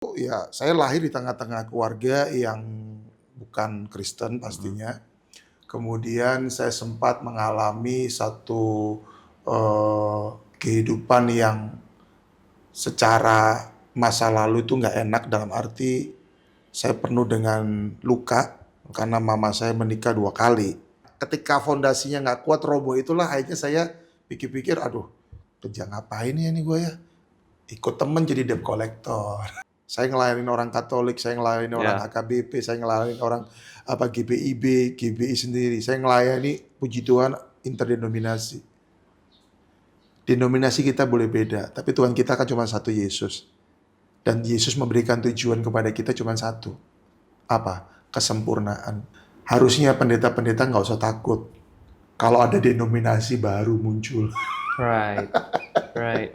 Ya, saya lahir di tengah-tengah keluarga yang bukan Kristen pastinya. Kemudian saya sempat mengalami satu, eee, kehidupan yang secara masa lalu itu nggak enak, dalam arti saya penuh dengan luka karena mama saya menikah 2 kali. Ketika fondasinya nggak kuat, roboh itulah akhirnya saya pikir-pikir, "Aduh, kerja ngapain ya nih gue ya?" Ikut temen jadi debt collector. Saya ngelayanin orang Katolik, saya ngelayanin orang Ya. HKBP, saya ngelayanin orang GPIB, GBI sendiri. Saya ngelayani, puji Tuhan, interdenominasi. Denominasi kita boleh beda, tapi Tuhan kita kan cuma satu, Yesus. Dan Yesus memberikan tujuan kepada kita cuma satu. Apa? Kesempurnaan. Harusnya pendeta-pendeta nggak usah takut kalau ada denominasi baru muncul. Right.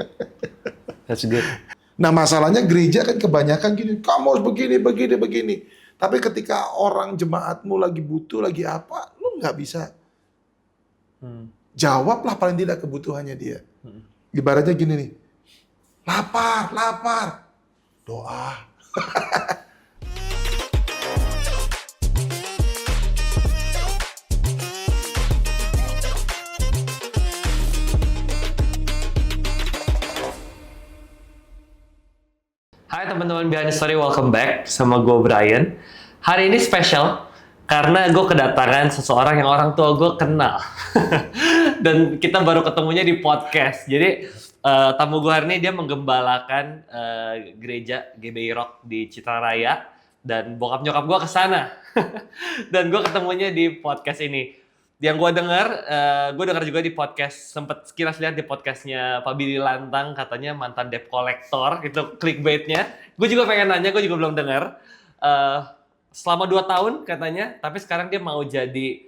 That's good. Nah, masalahnya gereja kan kebanyakan gini, kamu harus begini, begini, begini. Tapi ketika orang jemaatmu lagi butuh, lagi apa, lu nggak bisa jawab lah paling tidak kebutuhannya dia. Ibaratnya gini nih, lapar, doa. Hai teman-teman Behind the Story, welcome back sama gue Brian. Hari ini spesial karena gue kedatangan seseorang yang orang tua gue kenal. Dan kita baru ketemunya di podcast. Jadi tamu gue hari ini dia menggembalakan gereja GBI Rock di Citra Raya. Dan bokap nyokap gue kesana. Dan gue ketemunya di podcast ini. Yang gue dengar juga di podcast, sempet sekilas lihat di podcastnya Pak Billy Lantang, katanya mantan debt collector, itu clickbaitnya. Gue juga pengen nanya, gue juga belum dengar. Selama 2 tahun katanya, tapi sekarang dia mau jadi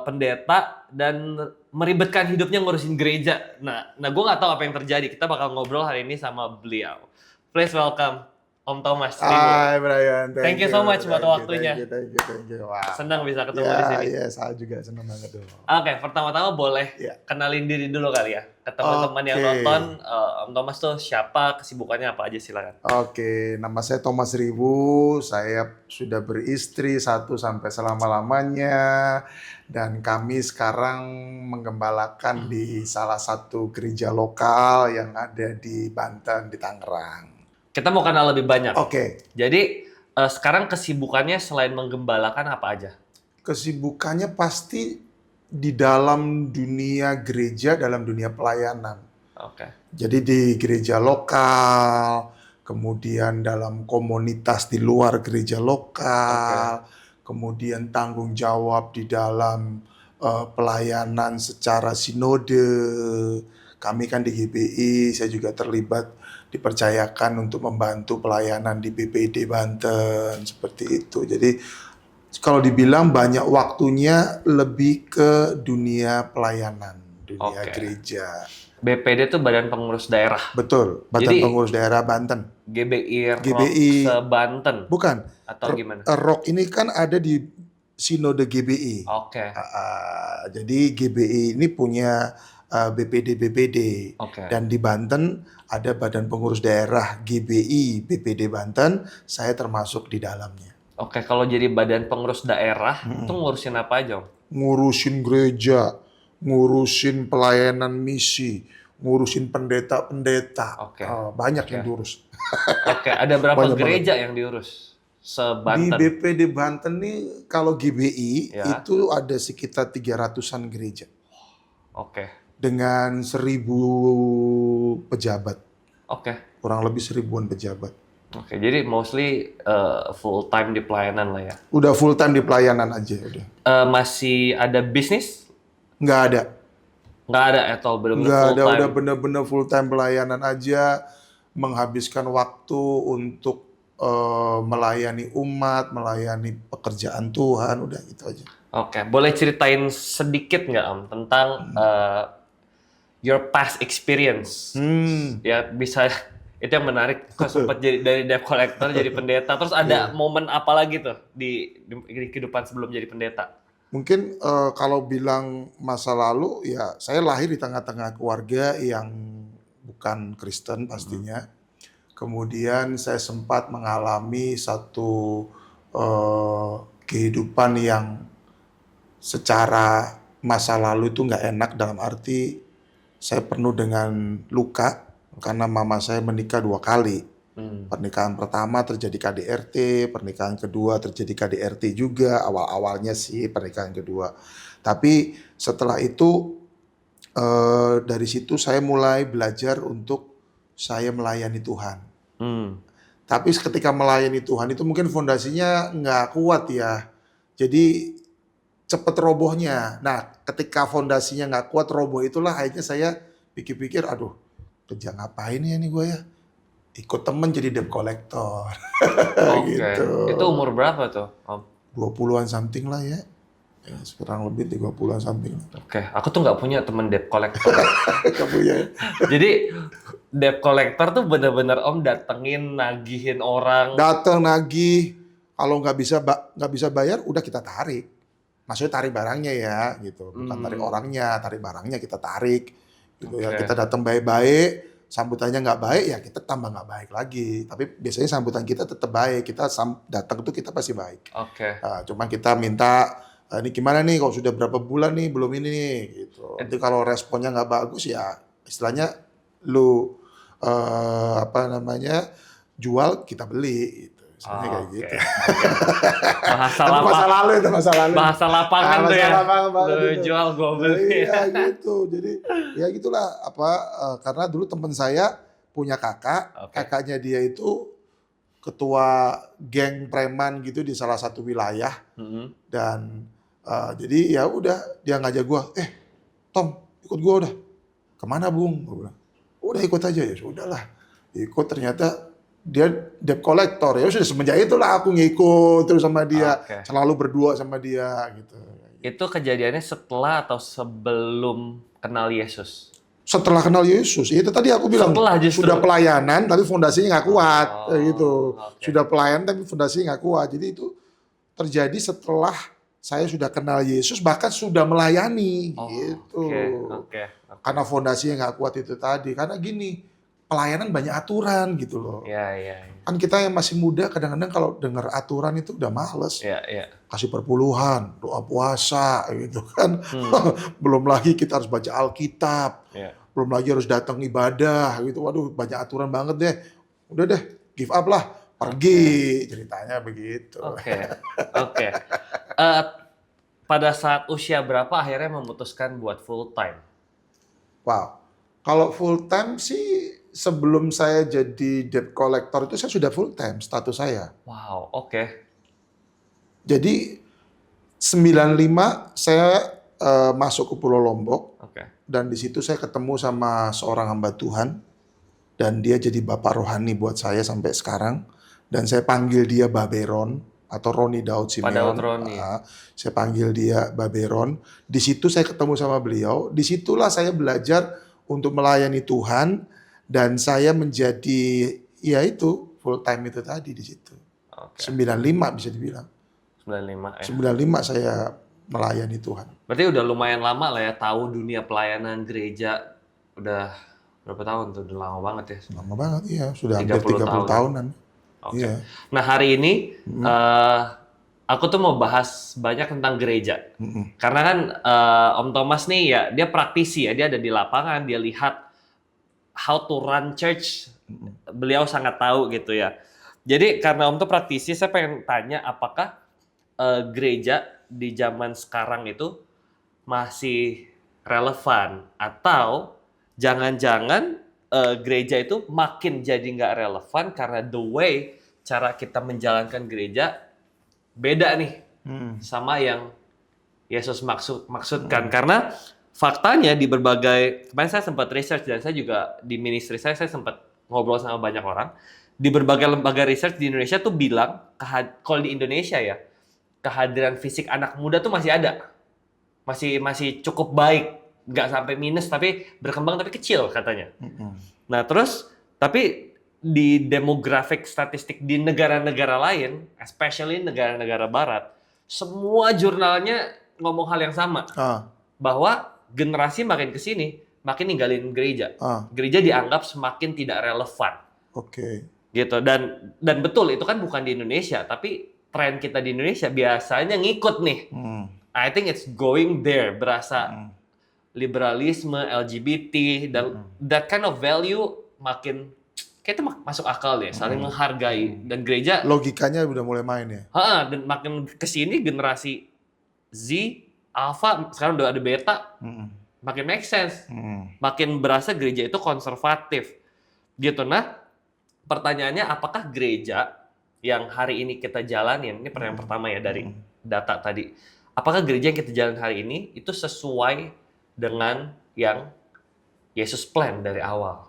pendeta dan meribetkan hidupnya ngurusin gereja. Nah gue nggak tahu apa yang terjadi. Kita bakal ngobrol hari ini sama beliau. Please welcome Om Thomas. Hai Brian, Thank you so much buat waktunya. Thank you. Wow. Senang bisa ketemu di sini. Ya, saya juga senang banget dong. Oke, pertama-tama boleh kenalin diri dulu kali ya. Ke teman-teman yang nonton, Om Thomas tuh siapa, kesibukannya apa aja, silakan. Oke, nama saya Thomas Ribu. Saya sudah beristri 1 sampai selama-lamanya. Dan kami sekarang menggembalakan di salah satu gereja lokal yang ada di Banten, di Tangerang. Kita mau kenal lebih banyak. Oke. Jadi sekarang kesibukannya selain menggembalakan apa aja? Kesibukannya pasti di dalam dunia gereja, dalam dunia pelayanan. Oke. Jadi di gereja lokal, kemudian dalam komunitas di luar gereja lokal, kemudian tanggung jawab di dalam pelayanan secara sinode. Kami kan di GBI, saya juga terlibat, dipercayakan untuk membantu pelayanan di BPD Banten, seperti itu. Jadi kalau dibilang banyak waktunya lebih ke dunia pelayanan, dunia gereja. BPD itu Badan Pengurus Daerah. Betul, Badan Pengurus Daerah Banten. GBI Rock se-Banten. Bukan. Atau gimana? Rock ini kan ada di Sinode GBI. Oke. Jadi GBI ini punya BPD. Dan di Banten ada Badan Pengurus Daerah GBI BPD Banten, saya termasuk di dalamnya. Oke, kalau jadi Badan Pengurus Daerah, itu ngurusin apa aja, Om? Ngurusin gereja, ngurusin pelayanan misi, ngurusin pendeta-pendeta. Banyak yang diurus. Oke, ada berapa gereja yang diurus se-Banten? Di BPD Banten nih, kalau GBI itu ada sekitar 300-an gereja. Oke. Dengan 1.000 pejabat. Oke. Kurang lebih 1.000-an pejabat. Oke, jadi mostly full time di pelayanan lah ya? Udah full time di pelayanan aja udah. Masih ada bisnis? Nggak ada. Nggak ada atau benar-benar full time? Nggak ada, udah benar-benar full time pelayanan aja. Menghabiskan waktu untuk melayani umat, melayani pekerjaan Tuhan, udah gitu aja. Oke, boleh ceritain sedikit nggak Om tentang your past experience? Ya bisa, itu yang menarik. Kok sempat jadi dari debt collector jadi pendeta, terus ada momen apa lagi tuh di kehidupan sebelum jadi pendeta? Mungkin kalau bilang masa lalu, ya saya lahir di tengah-tengah keluarga yang bukan Kristen pastinya. Kemudian saya sempat mengalami satu kehidupan yang secara masa lalu itu nggak enak, dalam arti saya penuh dengan luka karena mama saya menikah 2 kali. Pernikahan pertama terjadi KDRT, pernikahan kedua terjadi KDRT juga, awal-awalnya sih pernikahan kedua. Tapi setelah itu dari situ saya mulai belajar untuk saya melayani Tuhan. Hmm. Tapi ketika melayani Tuhan itu mungkin fondasinya nggak kuat ya. Jadi cepet robohnya. Nah, ketika fondasinya nggak kuat, roboh itulah akhirnya saya pikir-pikir, aduh, kerja ngapain ya nih gue ya? Ikut temen jadi debt collector. Oke. Gitu. Itu umur berapa tuh, Om? 20-an something lah ya. Ya, sekarang lebih 30-an something. Oke, aku tuh nggak punya temen debt collector. Kamu ya. Jadi debt collector tuh bener-bener Om datengin, nagihin orang. Datang nagih, kalau nggak bisa bayar, udah kita tarik. Maksudnya tarik barangnya ya, gitu. Bukan tarik orangnya, tarik barangnya kita tarik. Gitu ya. Oke. Kita datang baik-baik, sambutannya nggak baik, ya kita tambah nggak baik lagi. Tapi biasanya sambutan kita tetap baik. Kita datang itu kita pasti baik. Oke. Cuman kita minta, ini gimana nih, kalau sudah berapa bulan nih belum ini nih, gitu. Nanti kalau responnya nggak bagus ya, istilahnya lu jual kita beli, gitu. Sebenarnya kayak Oke. gitu. Bahasa Tapi masa lalu itu masa lalu. bahasa lapangan tuh Masa ya. lapangan banget Lu itu. jual gue beli. Iya gitu. Jadi ya gitulah karena dulu teman saya punya kakak, Oke. kakaknya dia itu ketua geng preman gitu di salah satu wilayah. Dan jadi ya udah dia ngajak gua, Tom ikut gua udah. Kemana Bung? Gua bilang, udah ikut aja. Ya sudahlah, ikut. Ternyata dia debt collector. Ya sudah, semenjak itulah aku ngikut terus sama dia, Oke. selalu berdua sama dia gitu. Itu kejadiannya setelah atau sebelum kenal Yesus? Setelah kenal Yesus, itu tadi aku bilang Setelah justru. sudah pelayanan tapi fondasinya nggak kuat, kayak gitu. Oke. Sudah pelayanan tapi fondasinya nggak kuat. Jadi itu terjadi setelah saya sudah kenal Yesus, bahkan sudah melayani, gitu. Oke. Karena fondasinya nggak kuat itu tadi. Karena gini, pelayanan banyak aturan gitu loh. Iya. Kan kita yang masih muda kadang-kadang kalau dengar aturan itu udah males. Iya. Kasih perpuluhan, doa puasa gitu kan. Belum lagi kita harus baca Alkitab. Iya. Belum lagi harus datang ibadah gitu. Waduh, banyak aturan banget deh. Udah deh, give up lah. Pergi, ceritanya begitu. Oke. Pada saat usia berapa akhirnya memutuskan buat full time? Wow. Kalau full time sih sebelum saya jadi debt collector itu saya sudah full time status saya. Wow, oke. Jadi 95 saya masuk ke Pulau Lombok. Oke. Dan di situ saya ketemu sama seorang hamba Tuhan. Dan dia jadi bapak rohani buat saya sampai sekarang. Dan saya panggil dia Baberon atau Roni Daud Simeon. Pak Daud Roni. Saya panggil dia Baberon. Di situ saya ketemu sama beliau. Disitulah saya belajar untuk melayani Tuhan. Dan saya menjadi, ya itu, full time itu tadi di situ. Oke. 95 bisa dibilang. 95 ya. 95 saya melayani Tuhan. Berarti udah lumayan lama lah ya tahu dunia pelayanan gereja. Udah berapa tahun tuh? Udah lama banget ya. Lama banget, iya. Sudah hampir 30 30 tahunan. Oke. Iya. Nah hari ini aku tuh mau bahas banyak tentang gereja. Karena kan Om Thomas nih ya dia praktisi ya, dia ada di lapangan, dia lihat how to run church. Beliau sangat tahu gitu ya. Jadi karena Om tuh praktisi, saya pengen tanya apakah gereja di zaman sekarang itu masih relevan atau jangan-jangan gereja itu makin jadi nggak relevan karena the way cara kita menjalankan gereja beda nih sama yang Yesus maksudkan. Karena faktanya di berbagai, kemarin saya sempat research dan saya juga di ministry saya sempat ngobrol sama banyak orang, di berbagai lembaga research di Indonesia tuh bilang, kalau di Indonesia ya, kehadiran fisik anak muda tuh masih ada. Masih cukup baik. Nggak sampai minus, tapi berkembang tapi kecil katanya. Nah terus, tapi di demographic statistik di negara-negara lain, especially negara-negara barat, semua jurnalnya ngomong hal yang sama. Bahwa generasi makin kesini, makin ninggalin gereja. Gereja dianggap semakin tidak relevan. Oke. Gitu. Dan betul itu kan bukan di Indonesia, tapi tren kita di Indonesia biasanya ngikut nih. I think it's going there, berasa liberalisme, LGBT, dan that kind of value makin kayak itu masuk akal deh, saling menghargai. Dan gereja Logikanya udah mulai main ya. dan makin kesini generasi Z, Alpha, sekarang udah ada Beta, makin make sense. Makin berasa gereja itu konservatif. Gitu. Nah, pertanyaannya apakah gereja yang hari ini kita jalanin, ini pertanyaan pertama ya dari data tadi, apakah gereja yang kita jalan hari ini itu sesuai dengan yang Yesus plan dari awal?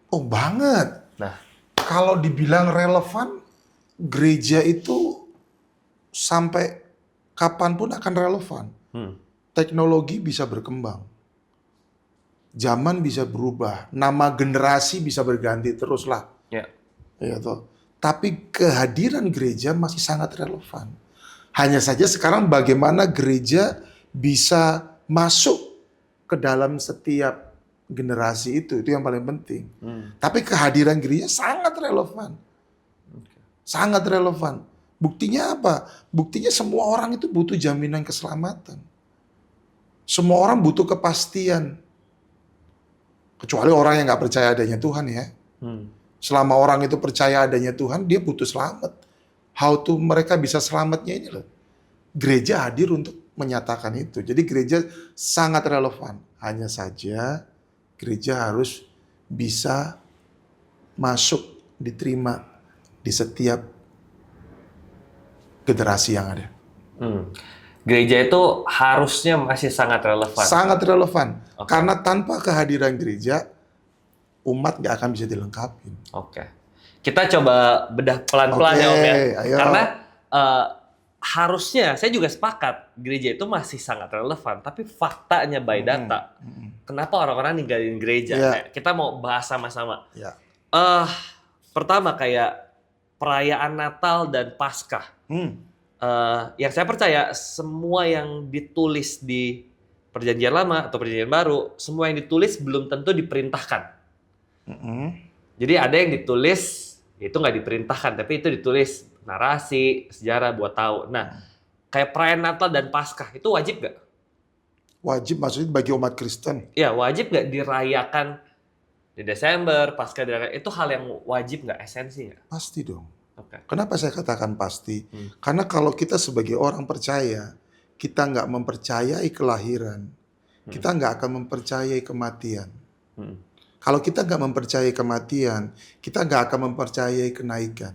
Oh banget. Nah, Kalau dibilang relevan, gereja itu sampai kapanpun akan relevan. Teknologi bisa berkembang. Zaman bisa berubah. Nama generasi bisa berganti terus lah. ya. Ya, toh. Tapi kehadiran gereja masih sangat relevan. Hanya saja sekarang bagaimana gereja bisa masuk ke dalam setiap generasi itu yang paling penting. Tapi kehadiran gereja sangat relevan. Sangat relevan. Buktinya apa? Buktinya semua orang itu butuh jaminan keselamatan. Semua orang butuh kepastian. Kecuali orang yang nggak percaya adanya Tuhan ya. Selama orang itu percaya adanya Tuhan, dia butuh selamat. How to mereka bisa selamatnya ini loh. Gereja hadir untuk menyatakan itu. Jadi gereja sangat relevan. Hanya saja gereja harus bisa masuk, diterima di setiap generasi yang ada. Gereja itu harusnya masih sangat relevan. Sangat relevan. Karena tanpa kehadiran gereja, umat nggak akan bisa dilengkapi. Oke. Kita coba bedah pelan-pelan ya Om ya. Ayo. Karena harusnya, saya juga sepakat, gereja itu masih sangat relevan. Tapi faktanya by data, kenapa orang-orang ninggalin gereja? Nah, kita mau bahas sama-sama. Pertama kayak perayaan Natal dan Paskah. Yang saya percaya semua yang ditulis di Perjanjian Lama atau Perjanjian Baru, semua yang ditulis belum tentu diperintahkan. Jadi ada yang ditulis itu nggak diperintahkan, tapi itu ditulis narasi, sejarah buat tahu. Nah, kayak perayaan Natal dan Paskah itu wajib nggak? Wajib maksudnya bagi umat Kristen. Ya, wajib nggak dirayakan di Desember, Paskah dirayakan? Itu hal yang wajib nggak, esensi nggak? Pasti dong. Oke. Kenapa saya katakan pasti? Karena kalau kita sebagai orang percaya, kita nggak mempercayai kelahiran, kita nggak akan mempercayai kematian. Kalau kita nggak mempercayai kematian, kita nggak akan mempercayai kenaikan.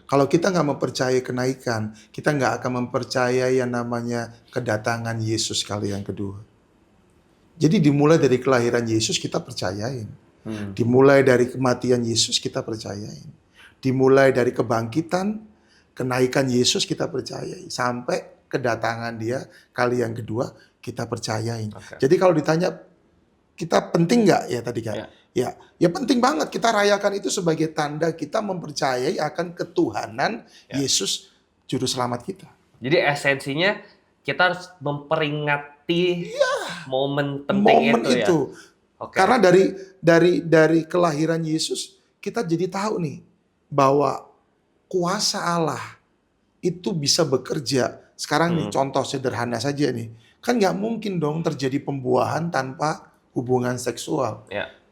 Kalau kita nggak mempercayai kenaikan, kita nggak akan mempercayai yang namanya kedatangan Yesus kali yang kedua. Jadi dimulai dari kelahiran Yesus kita percayain. Dimulai dari kematian Yesus kita percayain. Dimulai dari kebangkitan, kenaikan Yesus kita percayai. Sampai kedatangan dia kali yang kedua kita percayain. Jadi kalau ditanya kita penting nggak ya tadi kan? Ya penting banget kita rayakan itu sebagai tanda kita mempercayai akan ketuhanan Yesus Juru Selamat kita. Jadi esensinya kita harus memperingati momen penting itu. Ya. Karena dari kelahiran Yesus kita jadi tahu nih bahwa kuasa Allah itu bisa bekerja. Sekarang nih contoh sederhana saja nih. Kan nggak mungkin dong terjadi pembuahan tanpa hubungan seksual.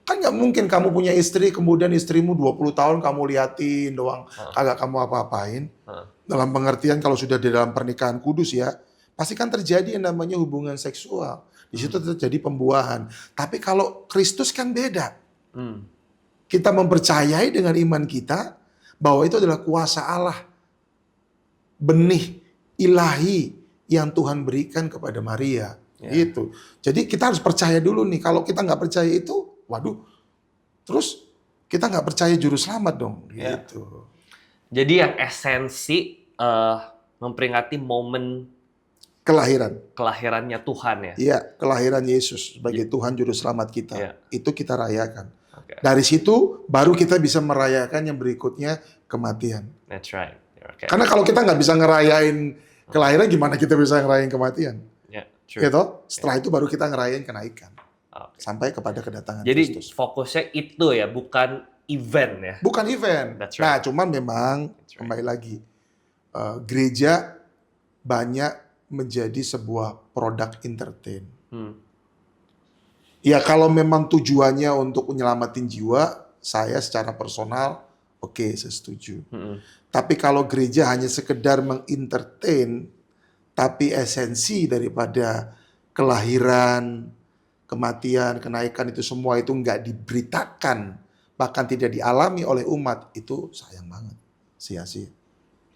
Kan nggak mungkin kamu punya istri, kemudian istrimu 20 tahun kamu liatin doang, kagak kamu apa-apain. Dalam pengertian kalau sudah di dalam pernikahan kudus ya, pasti kan terjadi yang namanya hubungan seksual. Di situ terjadi pembuahan. Tapi kalau Kristus kan beda. Kita mempercayai dengan iman kita bahwa itu adalah kuasa Allah. Benih ilahi yang Tuhan berikan kepada Maria. Gitu. Jadi kita harus percaya dulu nih. Kalau kita nggak percaya itu, waduh, terus kita nggak percaya juru selamat dong. Gitu. Jadi yang esensi memperingati momen kelahirannya Tuhan ya. Iya, kelahiran Yesus sebagai Tuhan juru selamat kita. Itu kita rayakan. Dari situ baru kita bisa merayakan yang berikutnya kematian. That's right. Karena kalau kita nggak bisa ngerayain kelahiran, gimana kita bisa ngerayain kematian? Gitu. Setelah itu baru kita ngerayain kenaikan. Sampai kepada kedatangan Kristus. Jadi Kristus. fokusnya itu ya, bukan event ya. Bukan event. That's Nah, right. cuman memang That's right. kembali lagi gereja banyak menjadi sebuah produk entertain. Ya kalau memang tujuannya untuk menyelamatin jiwa, saya secara personal oke, saya setuju. Tapi kalau gereja hanya sekedar mengentertain, tapi esensi daripada kelahiran, kematian, kenaikan itu semua itu nggak diberitakan, bahkan tidak dialami oleh umat, itu sayang banget, sia-sia.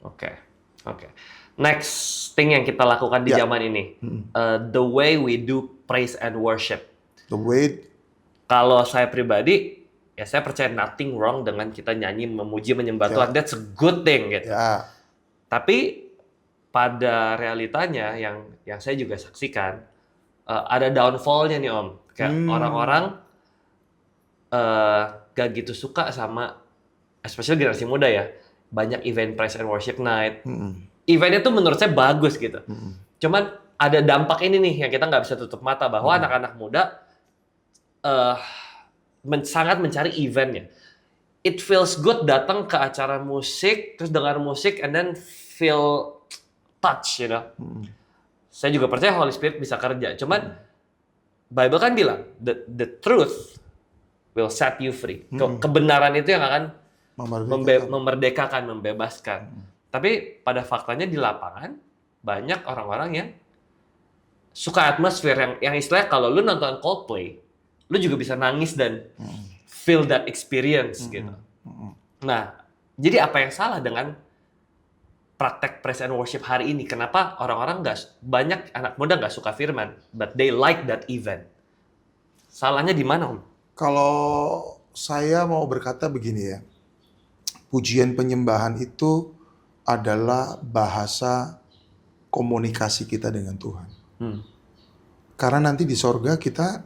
Oke. Next thing yang kita lakukan di Ya. zaman ini, the way we do praise and worship. The way Kalau saya pribadi, ya saya percaya nothing wrong dengan kita nyanyi, memuji, menyembah Ya. Tuhan. That's a good thing gitu. ya Tapi pada realitanya yang saya juga saksikan, ada downfall-nya nih Om. Kayak orang-orang gak gitu suka sama, especially generasi muda ya, banyak event praise and worship night. Eventnya tuh menurut saya bagus gitu. Cuman ada dampak ini nih yang kita nggak bisa tutup mata, bahwa anak-anak muda sangat mencari eventnya. It feels good datang ke acara musik, terus dengar musik, and then feel touch, you know. Saya juga percaya Holy Spirit bisa kerja. Cuman Bible kan bilang, the truth will set you free. Kebenaran itu yang akan memerdekakan, membebaskan. Tapi pada faktanya di lapangan, banyak orang-orang yang suka atmosfer yang istilahnya kalau lu nonton Coldplay, lu juga bisa nangis dan feel that experience gitu. Nah, jadi apa yang salah dengan praktek praise and worship hari ini? Kenapa orang-orang banyak anak muda nggak suka firman, but they like that event? Salahnya di mana, Om? Kalau saya mau berkata begini ya, pujian penyembahan itu adalah bahasa komunikasi kita dengan Tuhan. Karena nanti di sorga kita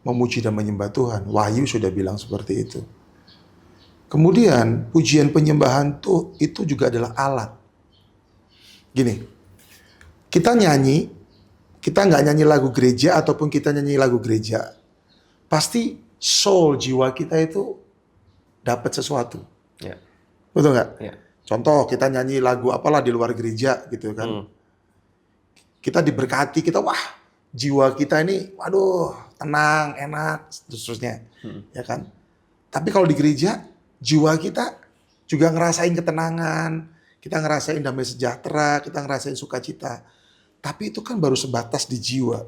memuji dan menyembah Tuhan. Wahyu sudah bilang seperti itu. Kemudian pujian penyembahan itu juga adalah alat. Gini, kita nyanyi, kita nggak nyanyi lagu gereja ataupun kita nyanyi lagu gereja, pasti soul jiwa kita itu dapat sesuatu. Ya. Betul nggak? Ya. Contoh kita nyanyi lagu apalah di luar gereja gitu kan. Kita diberkati, kita wah jiwa kita ini waduh tenang, enak, terusnya. Ya kan? Tapi kalau di gereja, jiwa kita juga ngerasain ketenangan, kita ngerasain damai sejahtera, kita ngerasain sukacita. Tapi itu kan baru sebatas di jiwa.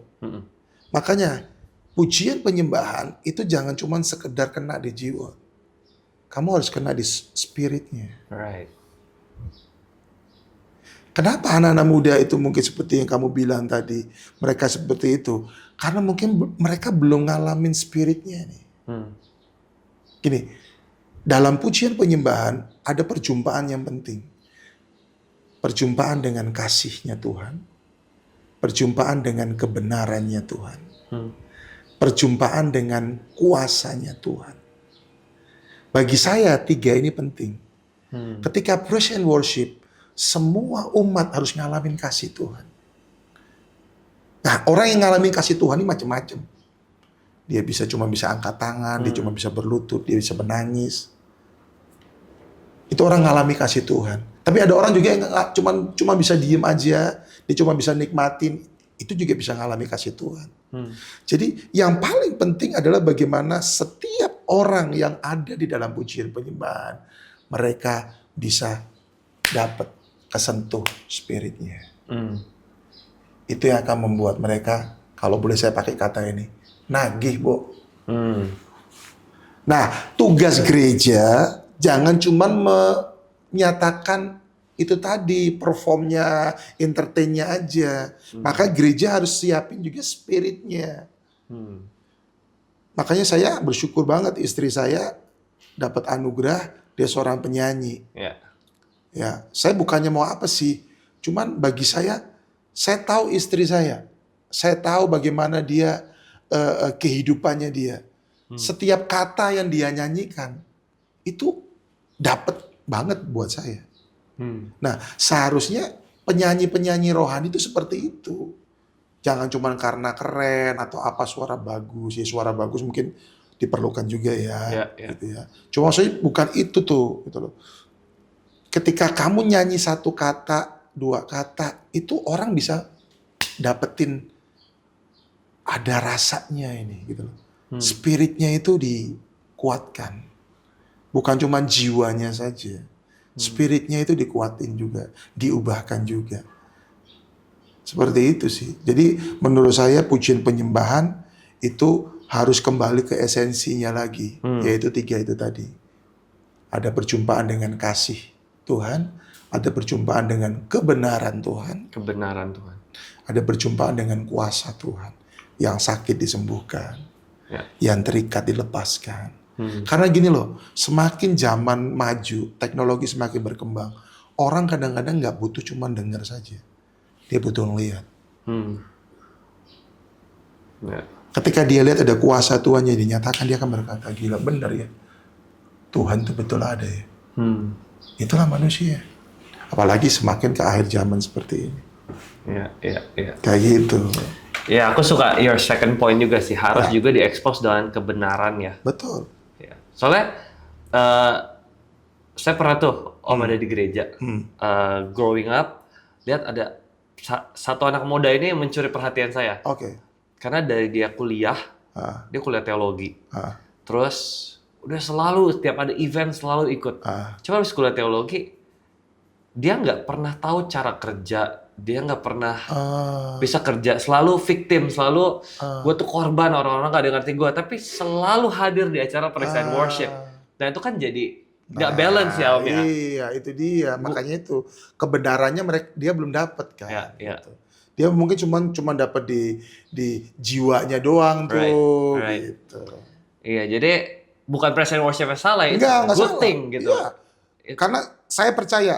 Makanya pujian penyembahan itu jangan cuma sekedar kena di jiwa. Kamu harus kena di spiritnya. Right. Kenapa anak-anak muda itu mungkin seperti yang kamu bilang tadi, mereka seperti itu? Karena mungkin mereka belum ngalamin spiritnya nih. Gini, dalam pujian penyembahan ada perjumpaan yang penting. Perjumpaan dengan kasihnya Tuhan. Perjumpaan dengan kebenarannya Tuhan. Perjumpaan dengan kuasanya Tuhan. Bagi saya 3 ini penting. Ketika praise and worship, semua umat harus ngalamin kasih Tuhan. Nah, orang yang ngalamin kasih Tuhan ini macam-macam. Dia cuma bisa angkat tangan, dia cuma bisa berlutut, dia bisa menangis. Itu orang ngalami kasih Tuhan. Tapi ada orang juga yang cuma bisa diem aja, dia cuma bisa nikmatin. Itu juga bisa ngalami kasih Tuhan. Jadi yang paling penting adalah bagaimana setiap orang yang ada di dalam pujian penyembahan, mereka bisa dapat kesentuh spiritnya. Itu yang akan membuat mereka, kalau boleh saya pakai kata ini, nagih, Bo. Nah, tugas gereja jangan cuma menyatakan itu tadi, performnya, entertainnya aja. Maka gereja harus siapin juga spiritnya. Makanya saya bersyukur banget istri saya dapat anugerah, dia seorang penyanyi. Ya, saya bukannya mau apa sih, cuman bagi saya tahu istri saya tahu bagaimana dia kehidupannya dia. Setiap kata yang dia nyanyikan itu dapat banget buat saya. Nah, seharusnya penyanyi-penyanyi rohani itu seperti itu. Jangan cuma karena keren atau apa suara bagus. Ya suara bagus mungkin diperlukan juga ya, Ya, ya. gitu ya. Cuma maksudnya bukan itu tuh, gitu loh. Ketika kamu nyanyi satu kata, dua kata, itu orang bisa dapetin ada rasanya ini, gitu loh. Spiritnya itu dikuatkan, bukan cuma jiwanya saja. Spiritnya itu dikuatin juga, diubahkan juga. Seperti itu sih. Jadi menurut saya pujian penyembahan itu harus kembali ke esensinya lagi, yaitu 3 itu tadi. Ada perjumpaan dengan kasih Tuhan, ada perjumpaan dengan kebenaran Tuhan, Kebenaran Tuhan. ada perjumpaan dengan kuasa Tuhan. Yang sakit disembuhkan, Ya. yang terikat dilepaskan. Karena gini loh, semakin zaman maju, teknologi semakin berkembang, orang kadang-kadang nggak butuh cuma dengar saja. Dia butuh ngelihat. Ya. Ketika dia lihat ada kuasa Tuhan yang dinyatakan, dia akan berkata, gila benar ya. Tuhan itu betul ada ya. Itulah manusia. Apalagi semakin ke akhir zaman seperti ini. Ya. Kayak gitu. Ya, aku suka your second point juga sih. Harus juga diekspos dengan kebenaran ya. Betul. Ya. Soalnya saya pernah tuh om ada di gereja. Growing up, lihat ada satu anak muda ini yang mencuri perhatian saya. Oke. Karena dari dia kuliah, dia kuliah teologi. Terus udah selalu setiap ada event selalu ikut. Cuma habis kuliah teologi, dia nggak pernah tahu cara kerja. Dia nggak pernah bisa kerja. Selalu victim, selalu gue tuh korban, orang-orang nggak ada ngerti gue. Tapi selalu hadir di acara praise and worship. Nah itu kan jadi nggak balance ya om ya. Iya, itu dia. Makanya itu kebenarannya dia belum dapat kan. Ya. Gitu. Dia mungkin cuma dapat di jiwanya doang tuh. Right. Gitu. Iya, jadi bukan praise and worship yang salah, itu Enggak good salah. thing gitu. Iya. Karena saya percaya,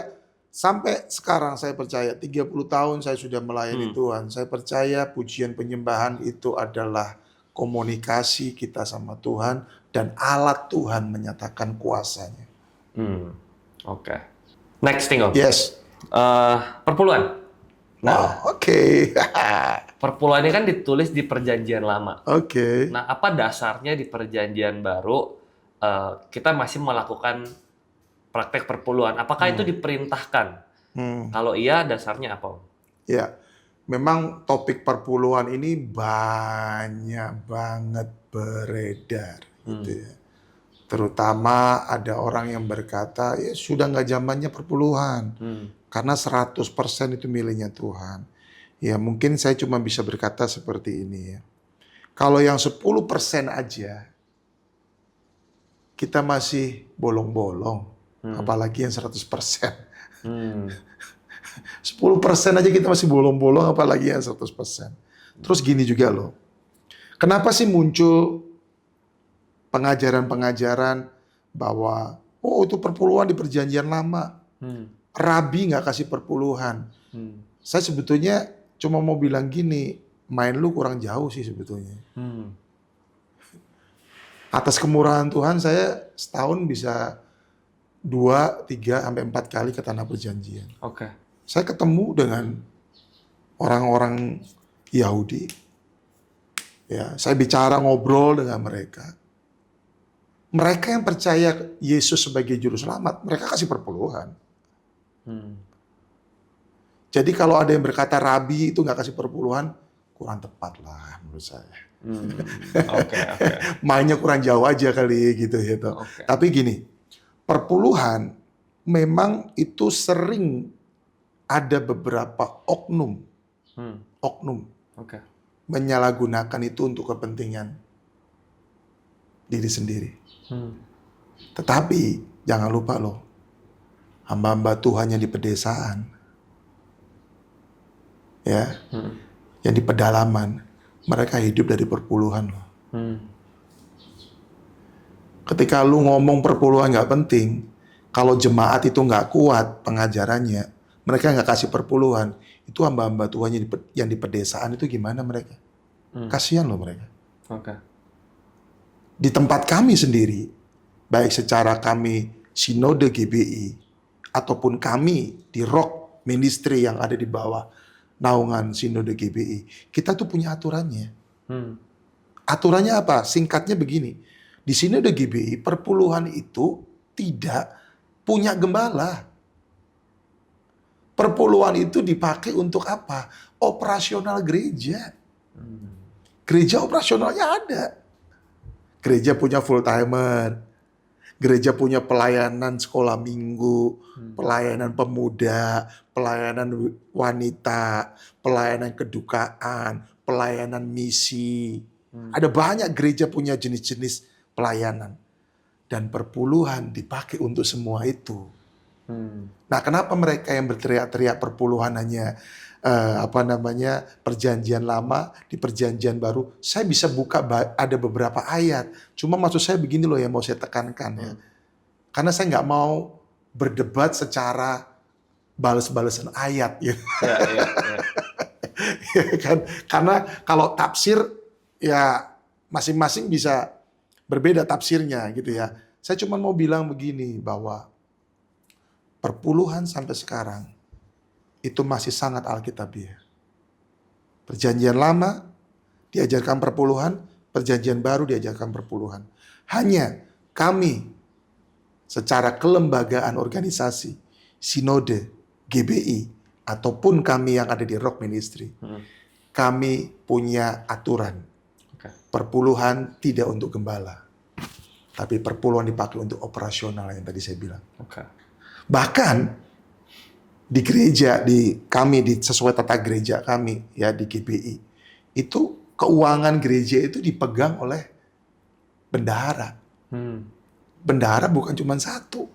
sampai sekarang saya percaya, 30 tahun saya sudah melayani Tuhan. Saya percaya pujian penyembahan itu adalah komunikasi kita sama Tuhan dan alat Tuhan menyatakan kuasanya. Oke. Next thing om. Yes. Perpuluhan. Nah, oke. Perpuluhan ini kan ditulis di Perjanjian Lama. Oke. Nah, apa dasarnya di Perjanjian Baru kita masih melakukan praktek perpuluhan? Apakah itu diperintahkan? Kalau iya, dasarnya apa? Ya, memang topik perpuluhan ini banyak banget beredar, gitu ya. Terutama ada orang yang berkata, ya sudah nggak zamannya perpuluhan, karena 100% itu miliknya Tuhan. Ya mungkin saya cuma bisa berkata seperti ini ya. Kalau yang 10% aja, kita masih bolong-bolong, apalagi yang 100%. 10% aja kita masih bolong-bolong, apalagi yang 100%. Terus gini juga loh, kenapa sih muncul pengajaran-pengajaran bahwa itu perpuluhan di Perjanjian Lama, Rabi nggak kasih perpuluhan. Saya sebetulnya cuma mau bilang gini, main lu kurang jauh sih sebetulnya. Atas kemurahan Tuhan saya setahun bisa 2, 3, sampai 4 kali ke Tanah Perjanjian. Oke. Saya ketemu dengan orang-orang Yahudi. Ya, saya bicara ngobrol dengan mereka. Mereka yang percaya Yesus sebagai juru selamat, mereka kasih perpuluhan. Jadi kalau ada yang berkata Rabi itu nggak kasih perpuluhan, kurang tepat lah menurut saya. Oke. Mainnya kurang jauh aja kali gitu. Okay. Tapi gini, perpuluhan memang itu sering ada beberapa oknum menyalahgunakan itu untuk kepentingan diri sendiri. Tetapi jangan lupa loh, hamba-hamba Tuhan yang di pedesaan, ya, yang di pedalaman, mereka hidup dari perpuluhan loh. Ketika lu ngomong perpuluhan nggak penting, kalau jemaat itu nggak kuat pengajarannya, mereka nggak kasih perpuluhan, itu hamba-hamba Tuhan yang di pedesaan itu gimana mereka? Kasihan loh mereka. Oke. Di tempat kami sendiri, baik secara kami Sinode GBI, ataupun kami di Rock Ministry yang ada di bawah naungan Sinode GBI, kita tuh punya aturannya. Aturannya apa? Singkatnya begini, Di sini ada GBI, perpuluhan itu tidak punya gembala. Perpuluhan itu dipakai untuk apa? Operasional gereja. Gereja operasionalnya ada. Gereja punya full timer. Gereja punya pelayanan sekolah minggu, pelayanan pemuda, pelayanan wanita, pelayanan kedukaan, pelayanan misi. Ada banyak gereja punya jenis-jenis pelayanan. Dan perpuluhan dipakai untuk semua itu. Nah, kenapa mereka yang berteriak-teriak perpuluhan hanya perjanjian lama, di perjanjian baru? Saya bisa buka ada beberapa ayat. Cuma maksud saya begini loh yang mau saya tekankan ya. Karena saya nggak mau berdebat secara balas-balasan ayat ya. Ya kan? Karena kalau tafsir ya masing-masing bisa berbeda tafsirnya gitu ya. Saya cuma mau bilang begini bahwa perpuluhan sampai sekarang itu masih sangat alkitabiah. Perjanjian lama diajarkan perpuluhan, perjanjian baru diajarkan perpuluhan. Hanya kami secara kelembagaan organisasi, sinode, GBI, ataupun kami yang ada di Rock Ministry, kami punya aturan. Perpuluhan tidak untuk gembala, tapi perpuluhan dipakai untuk operasional yang tadi saya bilang. Bahkan di gereja, sesuai tata gereja kami ya di GBI, itu keuangan gereja itu dipegang oleh bendahara. Bendahara bukan cuma satu.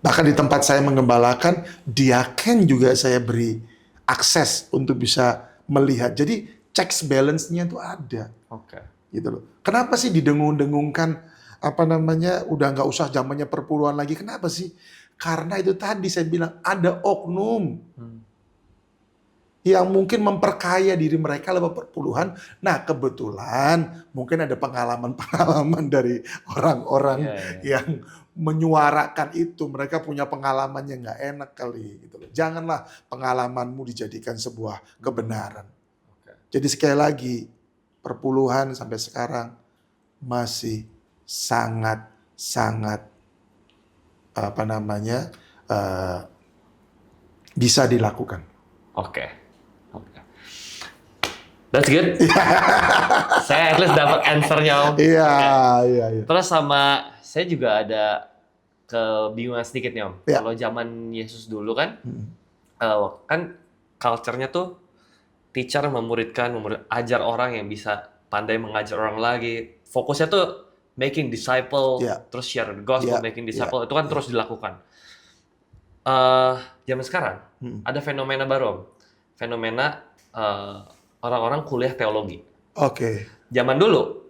Bahkan di tempat saya mengembalakan, diaken juga saya beri akses untuk bisa melihat. Jadi checks balance-nya itu ada. Gitu loh. Kenapa sih didengung-dengungkan udah nggak usah zamannya perpuluhan lagi? Kenapa sih? Karena itu tadi saya bilang ada oknum yang mungkin memperkaya diri mereka lewat perpuluhan. Nah, kebetulan mungkin ada pengalaman-pengalaman dari orang-orang yang menyuarakan itu. Mereka punya pengalaman yang nggak enak kali. Gitu loh. Janganlah pengalamanmu dijadikan sebuah kebenaran. Jadi sekali lagi, perpuluhan sampai sekarang masih sangat bisa dilakukan. That's good. Saya at least dapat answer-nya, Om. Iya. Terus sama saya juga ada kebingungan sedikit nih, Om. Kalau zaman Yesus dulu kan, kan culture-nya tuh teacher ajar orang yang bisa pandai mengajar orang lagi. Fokusnya tuh making disciple, terus share the gospel, making disciple, itu kan terus dilakukan. Zaman sekarang, ada fenomena baru, Om. Fenomena orang-orang kuliah teologi. Zaman dulu,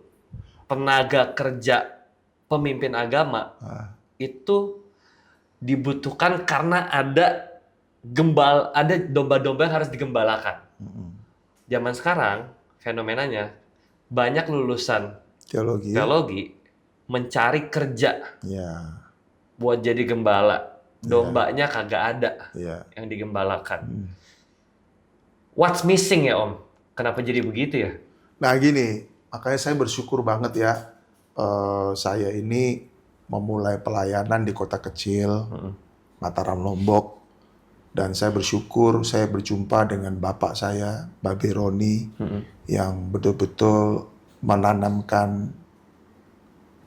tenaga kerja pemimpin agama itu dibutuhkan karena ada domba-domba yang harus digembalakan. Zaman sekarang, fenomenanya, banyak lulusan teologi mencari kerja buat jadi gembala. Dombanya kagak ada yang digembalakan. What's missing ya, Om? Kenapa jadi begitu ya? Nah gini, makanya saya bersyukur banget ya. Saya ini memulai pelayanan di kota kecil, Mataram, Lombok. Dan saya bersyukur saya berjumpa dengan bapak saya, Babe Roni, yang betul-betul menanamkan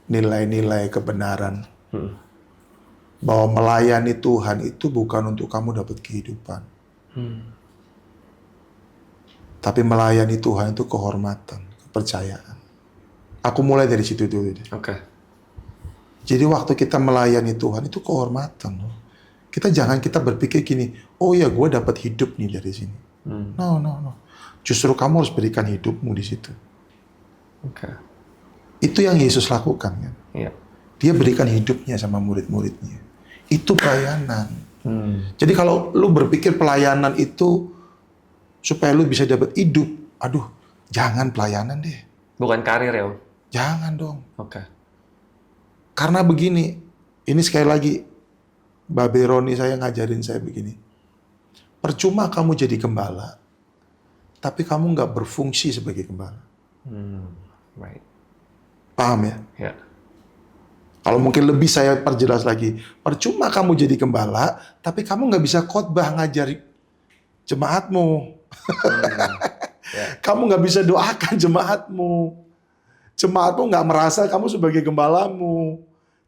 nilai-nilai kebenaran. Bahwa melayani Tuhan itu bukan untuk kamu dapat kehidupan. Tapi melayani Tuhan itu kehormatan, kepercayaan. Aku mulai dari situ dulu. Jadi waktu kita melayani Tuhan itu kehormatan. Kita berpikir gini, oh ya gue dapat hidup nih dari sini. No. Justru kamu harus berikan hidupmu di situ. Itu yang Yesus lakukan kan. Dia berikan hidupnya sama murid-muridnya. Itu pelayanan. Jadi kalau lu berpikir pelayanan itu supaya lu bisa dapat hidup, aduh, jangan pelayanan deh. Bukan karir ya, Om? Jangan dong. Karena begini, ini sekali lagi, Babe Roni saya ngajarin saya begini. Percuma kamu jadi gembala, tapi kamu nggak berfungsi sebagai gembala. Paham ya? Ya. Kalau mungkin lebih saya perjelas lagi. Percuma kamu jadi gembala, tapi kamu nggak bisa khotbah ngajari jemaatmu. Ya. Kamu nggak bisa doakan jemaatmu. Jemaatmu nggak merasa kamu sebagai gembalamu.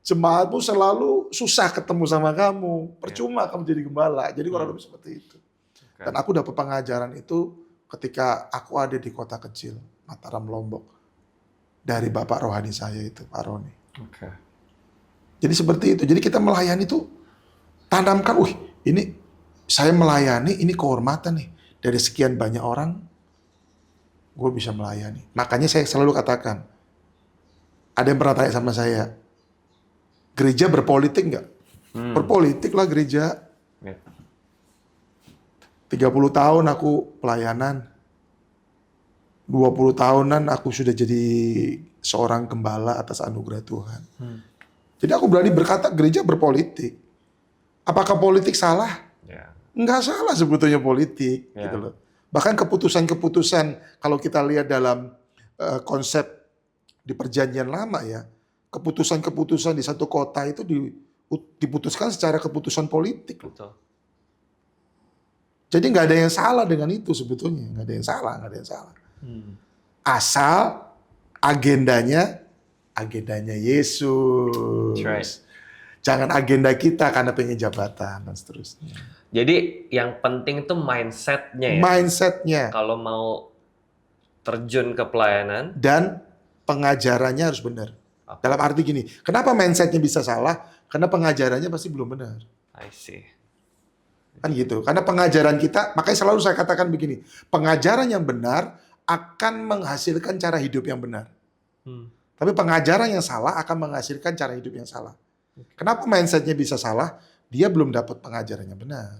Jemaatmu selalu susah ketemu sama kamu. Percuma kamu jadi gembala. Jadi kurang lebih seperti itu. Okay. Dan aku dapat pengajaran itu ketika aku ada di kota kecil, Mataram, Lombok. Dari bapak rohani saya itu, Pak Roni. Okay. Jadi seperti itu. Jadi kita melayani itu tanamkan, ini saya melayani, ini kehormatan nih. Dari sekian banyak orang, gue bisa melayani. Makanya saya selalu katakan, ada yang pernah tanya sama saya, gereja berpolitik nggak? Berpolitik lah gereja. Ya. 30 tahun aku pelayanan. 20 tahunan aku sudah jadi seorang gembala atas anugerah Tuhan. Jadi aku berani berkata gereja berpolitik. Apakah politik salah? Ya. Enggak salah sebetulnya politik. Ya. Gitu loh. Bahkan keputusan-keputusan kalau kita lihat dalam konsep di perjanjian lama ya. Keputusan-keputusan di satu kota itu diputuskan secara keputusan politik. Betul. Jadi nggak ada yang salah dengan itu sebetulnya. Nggak ada yang salah. Asal agendanya Yesus. That's right. Jangan agenda kita karena pengen jabatan dan seterusnya. Jadi yang penting itu mindsetnya ya. Mindsetnya Kalau mau terjun ke pelayanan. dan pengajarannya harus benar. Okay. Dalam arti gini, kenapa mindsetnya bisa salah? Karena pengajarannya pasti belum benar. I see. Kan gitu. Karena pengajaran kita, makanya selalu saya katakan begini, pengajaran yang benar akan menghasilkan cara hidup yang benar. Tapi pengajaran yang salah akan menghasilkan cara hidup yang salah. Kenapa mindsetnya bisa salah? Dia belum dapat pengajaran yang benar.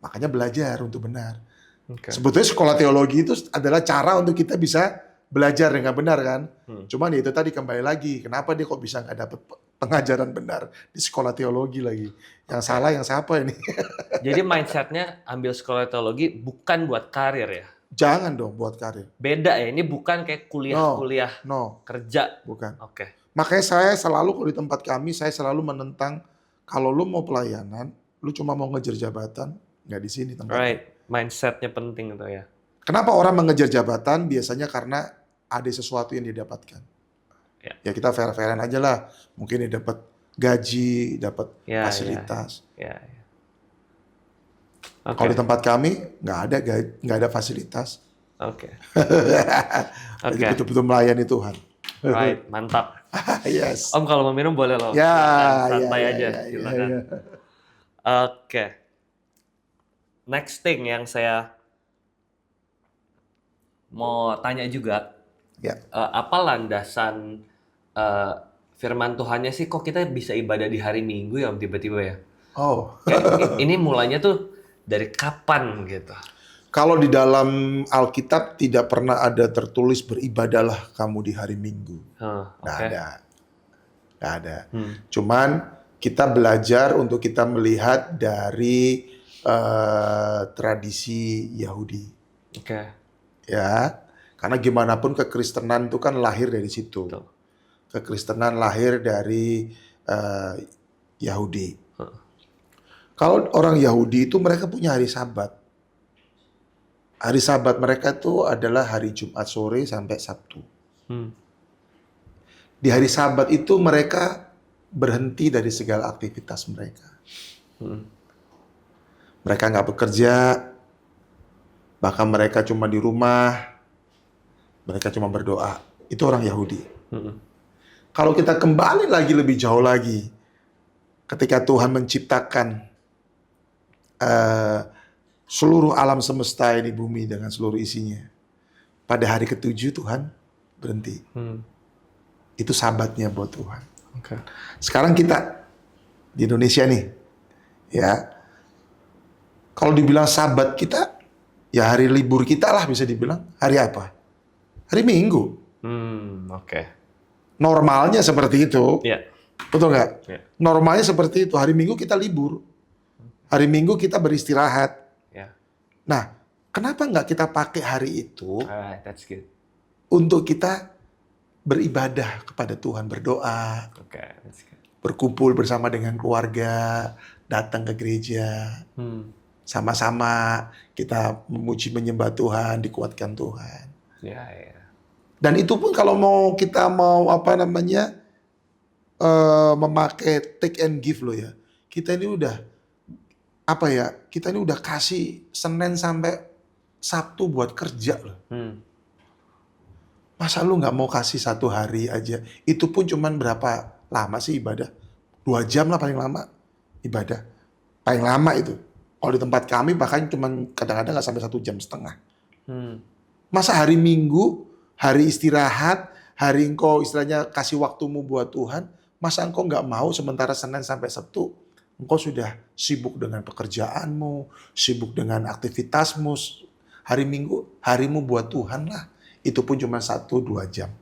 Makanya belajar untuk benar. Okay. Sebetulnya sekolah teologi itu adalah cara untuk kita bisa belajar dengan benar kan. Cuman itu tadi kembali lagi, kenapa dia kok bisa nggak dapat pengajaran benar di sekolah teologi lagi? Yang salah yang siapa ini? Jadi mindsetnya ambil sekolah teologi bukan buat karir ya? Jangan dong buat karir. Beda ya, ini bukan kayak kuliah-kuliah No, kerja. bukan. Oke. Makanya saya selalu kalau di tempat kami, saya selalu menentang kalau lu mau pelayanan, lu cuma mau ngejar jabatan, nggak di sini tempatnya. Right, mindsetnya penting tuh ya. Kenapa orang mengejar jabatan? Biasanya karena ada sesuatu yang didapatkan. Ya kita fair-fairan aja lah. Mungkin dia dapat gaji, dapat fasilitas. Ya. Kalau di tempat kami nggak ada fasilitas. Oke. Jadi betul-betul melayani Tuhan. Right, mantap. Yes. Om kalau mau minum boleh loh. Ya, santai aja. Silakan. Oke. Next thing yang saya mau tanya juga, apa landasan firman Tuhannya sih kok kita bisa ibadah di hari Minggu ya Om tiba-tiba ya? Oh. Ini mulanya tuh dari kapan gitu? Kalau di dalam Alkitab tidak pernah ada tertulis beribadahlah kamu di hari Minggu. Nggak ada. Cuman kita belajar untuk kita melihat dari tradisi Yahudi. Oke. Ya, karena gimana pun kekristenan itu kan lahir dari situ. Betul. Kekristenan lahir dari Yahudi. Kalau orang Yahudi itu mereka punya hari Sabat. Hari Sabat mereka itu adalah hari Jumat sore sampai Sabtu. Di hari Sabat itu mereka berhenti dari segala aktivitas mereka. Mereka nggak bekerja, bahkan mereka cuma di rumah, mereka cuma berdoa. Itu orang Yahudi. Kalau kita kembali lagi lebih jauh lagi, ketika Tuhan menciptakan seluruh alam semesta ini, bumi dengan seluruh isinya, pada hari ke-7 Tuhan berhenti. Itu Sabatnya buat Tuhan. Sekarang kita di Indonesia nih, ya, kalau dibilang Sabat kita, ya hari libur kita lah bisa dibilang. Hari apa? Hari Minggu. Normalnya seperti itu. Betul nggak? Normalnya seperti itu. Hari Minggu kita libur. Hari Minggu kita beristirahat. Nah, kenapa nggak kita pakai hari itu That's good. untuk kita beribadah kepada Tuhan, berdoa, Oke. That's good. berkumpul bersama dengan keluarga, datang ke gereja, sama-sama kita memuji menyembah Tuhan, dikuatkan Tuhan. Ya, ya. Dan itu pun kalau kita mau memakai take and give loh ya. Kita ini udah kita ini udah kasih Senin sampai Sabtu buat kerja loh. Masa lu nggak mau kasih 1 hari aja? Itu pun cuman berapa lama sih ibadah? 2 jam lah paling lama ibadah. Paling lama itu. Kalau di tempat kami bahkan cuman kadang-kadang nggak sampai 1,5 jam. Masa hari Minggu, hari istirahat, hari engkau istilahnya kasih waktumu buat Tuhan, masa engkau nggak mau sementara Senin sampai Sabtu engkau sudah sibuk dengan pekerjaanmu, sibuk dengan aktivitasmu. Hari Minggu, harimu buat Tuhan lah. Itu pun cuma 1-2 jam.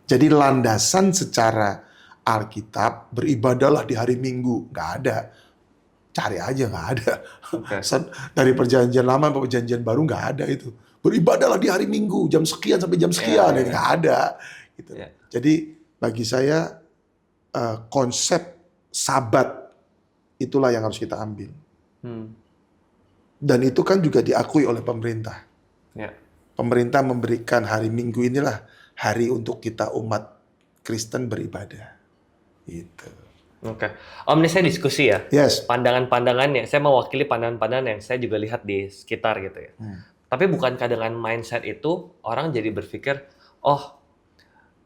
Jadi landasan secara Alkitab, beribadahlah di hari Minggu. Nggak ada. Cari aja, nggak ada. Okay. Dari perjanjian lama sampai perjanjian baru nggak ada itu. Beribadahlah di hari Minggu, jam sekian sampai jam sekian. Nggak ada. Gitu. Jadi bagi saya konsep Sabat itulah yang harus kita ambil. Dan itu kan juga diakui oleh pemerintah. Pemerintah memberikan hari Minggu inilah hari untuk kita umat Kristen beribadah. Gitu. Oke. Om, ini saya diskusi ya. Yes. Pandangan-pandangannya, saya mewakili pandangan-pandangan yang saya juga lihat di sekitar gitu ya. Tapi bukankah dengan mindset itu orang jadi berpikir, oh,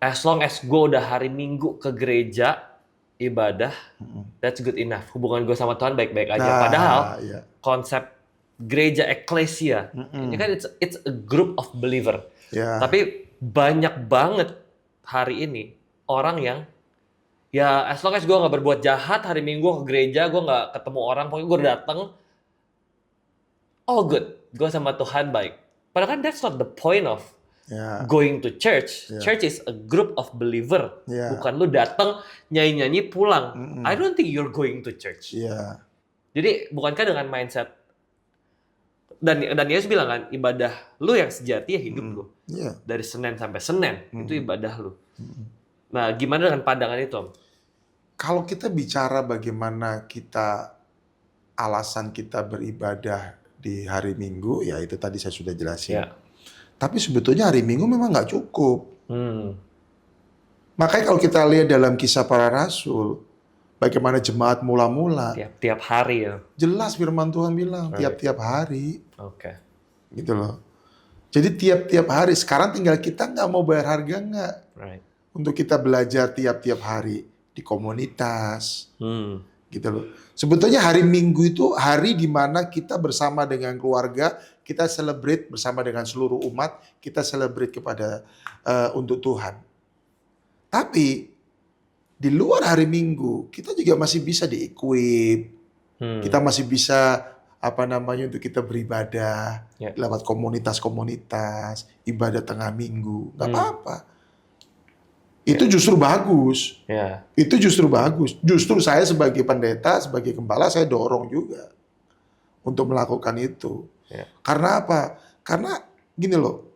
as long as gue udah hari Minggu ke gereja ibadah, that's good enough. Hubungan gue sama Tuhan baik-baik aja. Padahal konsep gereja eklesia ini kan it's a group of believer. Tapi banyak banget hari ini orang yang ya as long as gue nggak berbuat jahat, hari Minggu ke gereja, gue nggak ketemu orang, pokoknya gue datang, all good, gue sama Tuhan baik. Padahal kan that's not the point of going to church. Church is a group of believer. Bukan lu datang nyanyi-nyanyi pulang. I don't think you're going to church. Jadi bukankah dengan mindset dan Yesus bilang kan, ibadah lu yang sejati ya hidup lu. Dari Senin sampai Senin itu ibadah lu. Nah, gimana dengan pandangan itu, Om? Kalau kita bicara bagaimana alasan kita beribadah di hari Minggu, ya itu tadi saya sudah jelasin. Tapi sebetulnya hari Minggu memang nggak cukup. Makanya kalau kita lihat dalam Kisah Para Rasul, bagaimana jemaat mula-mula. Tiap hari ya. Jelas firman Tuhan bilang, tiap-tiap hari. Oke. Gitu loh. Jadi tiap-tiap hari. Sekarang tinggal kita nggak mau bayar harga nggak. Untuk kita belajar tiap-tiap hari di komunitas. Gitu loh. Sebetulnya hari Minggu itu hari di mana kita bersama dengan keluarga, kita celebrate bersama dengan seluruh umat, kita celebrate untuk Tuhan. Tapi di luar hari Minggu, kita juga masih bisa di-equip. Kita masih bisa untuk kita beribadah lewat komunitas-komunitas, ibadah tengah minggu. Gak apa-apa. Itu justru bagus. Itu justru bagus. Justru saya sebagai pendeta, sebagai gembala, saya dorong juga untuk melakukan itu. Karena apa? Karena gini loh,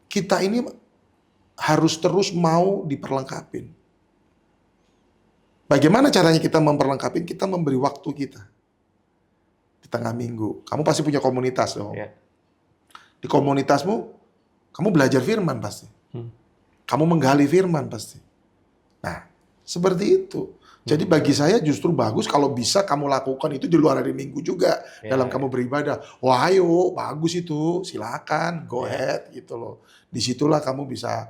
kita ini harus terus mau diperlengkapin. Bagaimana caranya kita memperlengkapi? Kita memberi waktu kita di tengah minggu. Kamu pasti punya komunitas dong. Di komunitasmu, kamu belajar firman pasti. Kamu menggali firman pasti. Nah, seperti itu. Jadi bagi saya justru bagus kalau bisa kamu lakukan itu di luar hari Minggu juga. Dalam kamu beribadah. Wah ayo, bagus itu. Silakan, go ahead gitu loh. Disitulah kamu bisa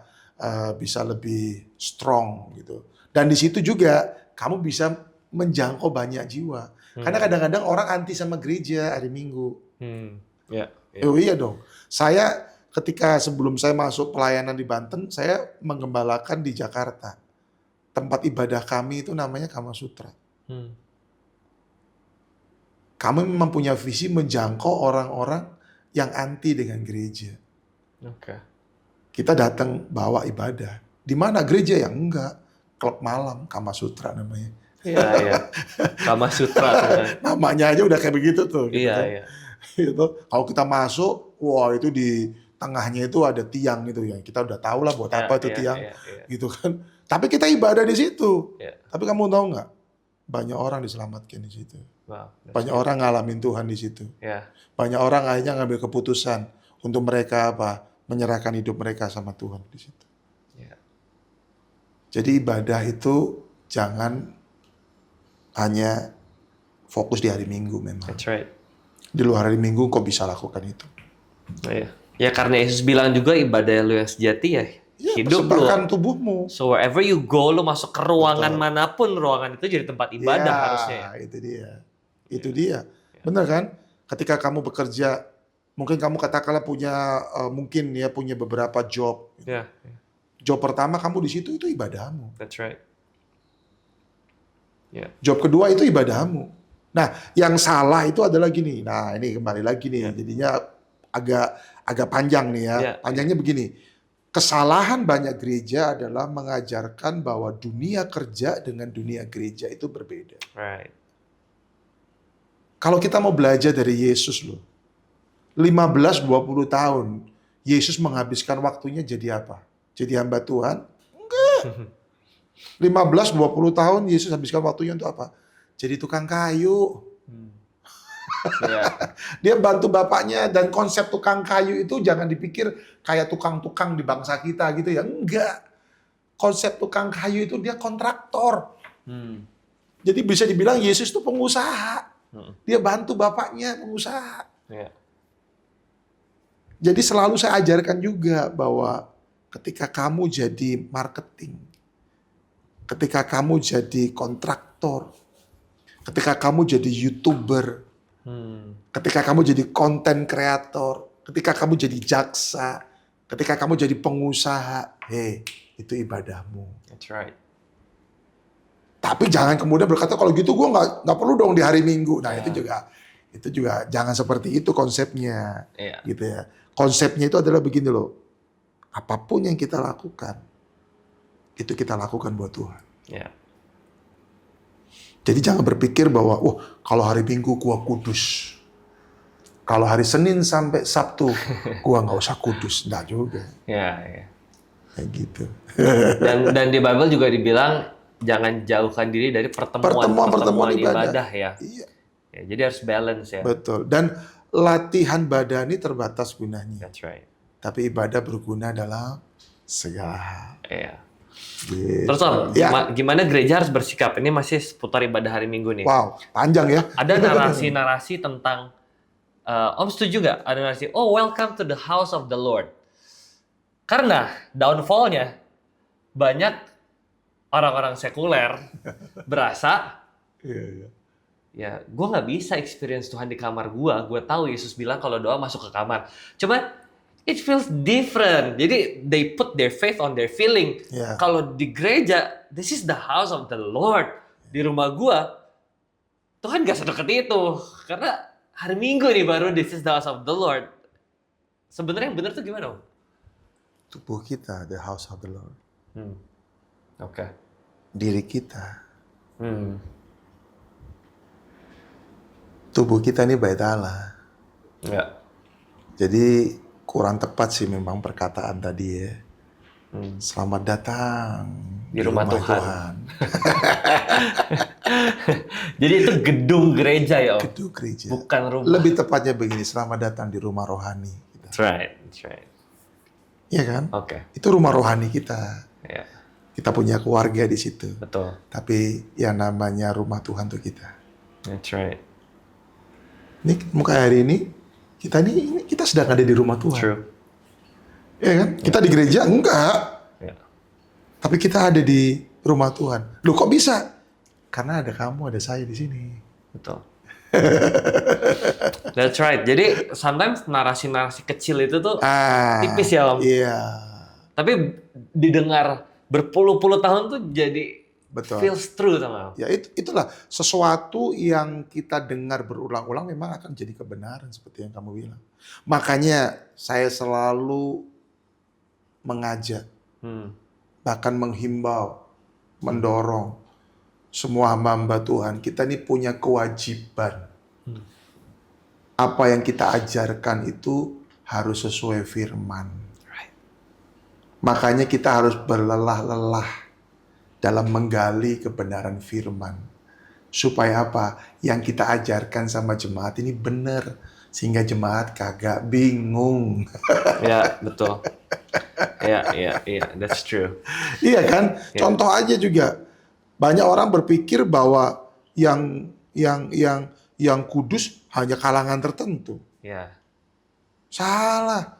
lebih strong gitu. Dan di situ juga kamu bisa menjangkau banyak jiwa. Karena kadang-kadang orang anti sama gereja hari Minggu. Oh iya dong. Saya ketika sebelum saya masuk pelayanan di Banten, saya menggembalakan di Jakarta. Tempat ibadah kami itu namanya Kama Sutra. Kami memang punya visi menjangkau orang-orang yang anti dengan gereja. Kita datang bawa ibadah. Di mana gereja yang enggak? Klub malam, Kama Sutra namanya. Iya. Kama Sutra. Namanya aja udah kayak begitu tuh. Iya. Gitu. Kalau kita masuk, wah itu tengahnya itu ada tiang gitu ya. Kita udah tahu lah buat apa itu tiang, iya. gitu kan. Tapi kita ibadah di situ. Iya. Tapi kamu tahu nggak? Banyak orang diselamatkan di situ. Wow, Banyak orang ngalamin Tuhan di situ. ya, Banyak orang akhirnya ngambil keputusan untuk mereka apa? Menyerahkan hidup mereka sama Tuhan di situ. ya. Jadi ibadah itu jangan hanya fokus di hari Minggu memang. That's right. Di luar hari Minggu kok bisa lakukan itu. Iya. Ya karena Yesus bilang juga ibadah lu yang sejati ya Ya, hidup lu. persembahkan tubuhmu. So wherever you go, lu masuk ke ruangan manapun, ruangan itu jadi tempat ibadah Ya, harusnya. Ya. itu dia. Itu dia. Benar kan? Ketika kamu bekerja, mungkin kamu katakanlah punya mungkin ya punya beberapa job. Ya, Job pertama kamu di situ itu ibadahmu. that's right. Ya, Job kedua itu ibadahmu. Nah, yang salah itu adalah gini. Nah, ini kembali lagi nih. Jadinya agak panjang nih ya. Ya. Panjangnya begini. Kesalahan banyak gereja adalah mengajarkan bahwa dunia kerja dengan dunia gereja itu berbeda. right. Kalau kita mau belajar dari Yesus loh. 15-20 tahun Yesus menghabiskan waktunya jadi apa? Jadi hamba Tuhan? Enggak. 15-20 tahun Yesus habiskan waktunya untuk apa? Jadi tukang kayu. Ya, Dia bantu bapaknya, dan konsep tukang kayu itu jangan dipikir kayak tukang-tukang di bangsa kita gitu ya. Enggak. Konsep tukang kayu itu dia kontraktor. Jadi bisa dibilang Yesus itu pengusaha. Dia bantu bapaknya pengusaha. ya, Jadi selalu saya ajarkan juga bahwa ketika kamu jadi marketing, ketika kamu jadi kontraktor, ketika kamu jadi YouTuber, ketika kamu jadi konten kreator, ketika kamu jadi jaksa, ketika kamu jadi pengusaha, itu ibadahmu. that's right. Tapi jangan kemudian berkata kalau gitu gue nggak perlu dong di hari Minggu. Nah itu juga jangan seperti itu konsepnya, Iya. gitu ya. Konsepnya itu adalah begini loh, apapun yang kita lakukan, itu kita lakukan buat Tuhan. Ya, Jadi jangan berpikir bahwa, kalau hari Minggu gua kudus. Kalau hari Senin sampai Sabtu gua nggak usah kudus. Nggak juga. ya. Kayak gitu. Dan di Bible juga dibilang jangan jauhkan diri dari pertemuan ibadah ya. Iya, Ya. Jadi harus balance ya. betul. Dan latihan badani terbatas gunanya. That's right. Tapi ibadah berguna dalam segala hal. Iya. Gitu. Terus Om, Ya. gimana gereja harus bersikap? Ini masih seputar ibadah hari Minggu nih. Wow, panjang ya. Ada narasi-narasi tentang, Om setuju nggak? Ada narasi, welcome to the house of the Lord. Karena downfall-nya banyak orang-orang sekuler berasa, Iya. ya gue nggak bisa experience Tuhan di kamar gue. Gue tahu Yesus bilang kalau doa masuk ke kamar. Cuma it feels different. Jadi they put their faith on their feeling. Yeah. Kalau di gereja, this is the house of the Lord. Di rumah gua, Tuhan gak sedekat itu. Karena hari Minggu nih baru this is the house of the Lord. Sebenarnya yang benar tuh gimana, Om? Tubuh kita, the house of the Lord. Oke. Diri kita. Tubuh kita ini bait Allah. Ya. Jadi kurang tepat sih memang perkataan tadi ya. Selamat datang Di rumah Tuhan. Jadi itu gedung gereja ya, Om? Gedung gereja. Bukan rumah. Lebih tepatnya begini, selamat datang di rumah rohani kita. That's right. Iya kan? Oke. Itu rumah rohani kita. Ya, Kita punya keluarga di situ. betul. Tapi yang namanya rumah Tuhan tuh kita. That's right. Ini muka hari ini kita sedang ada di rumah Tuhan. True. Iya kan? Kita di gereja enggak. Ya. Tapi kita ada di rumah Tuhan. Loh kok bisa? Karena ada kamu, ada saya di sini. Betul. That's right. Jadi sometimes narasi-narasi kecil itu tuh tipis ya, Om. Iya. Tapi didengar berpuluh-puluh tahun tuh jadi Betul. feels true sama. Ya itulah sesuatu yang kita dengar berulang-ulang memang akan jadi kebenaran seperti yang kamu bilang. Makanya saya selalu mengajak, bahkan menghimbau, mendorong semua hamba Tuhan. Kita ini punya kewajiban. Apa yang kita ajarkan itu harus sesuai firman. Right. Makanya kita harus berlelah-lelah dalam menggali kebenaran firman. Supaya apa? Yang kita ajarkan sama jemaat ini benar. Sehingga jemaat kagak bingung. Ya, betul. Ya, that's true. Iya kan? Contoh aja juga. Banyak orang berpikir bahwa yang kudus hanya kalangan tertentu. Ya, Salah.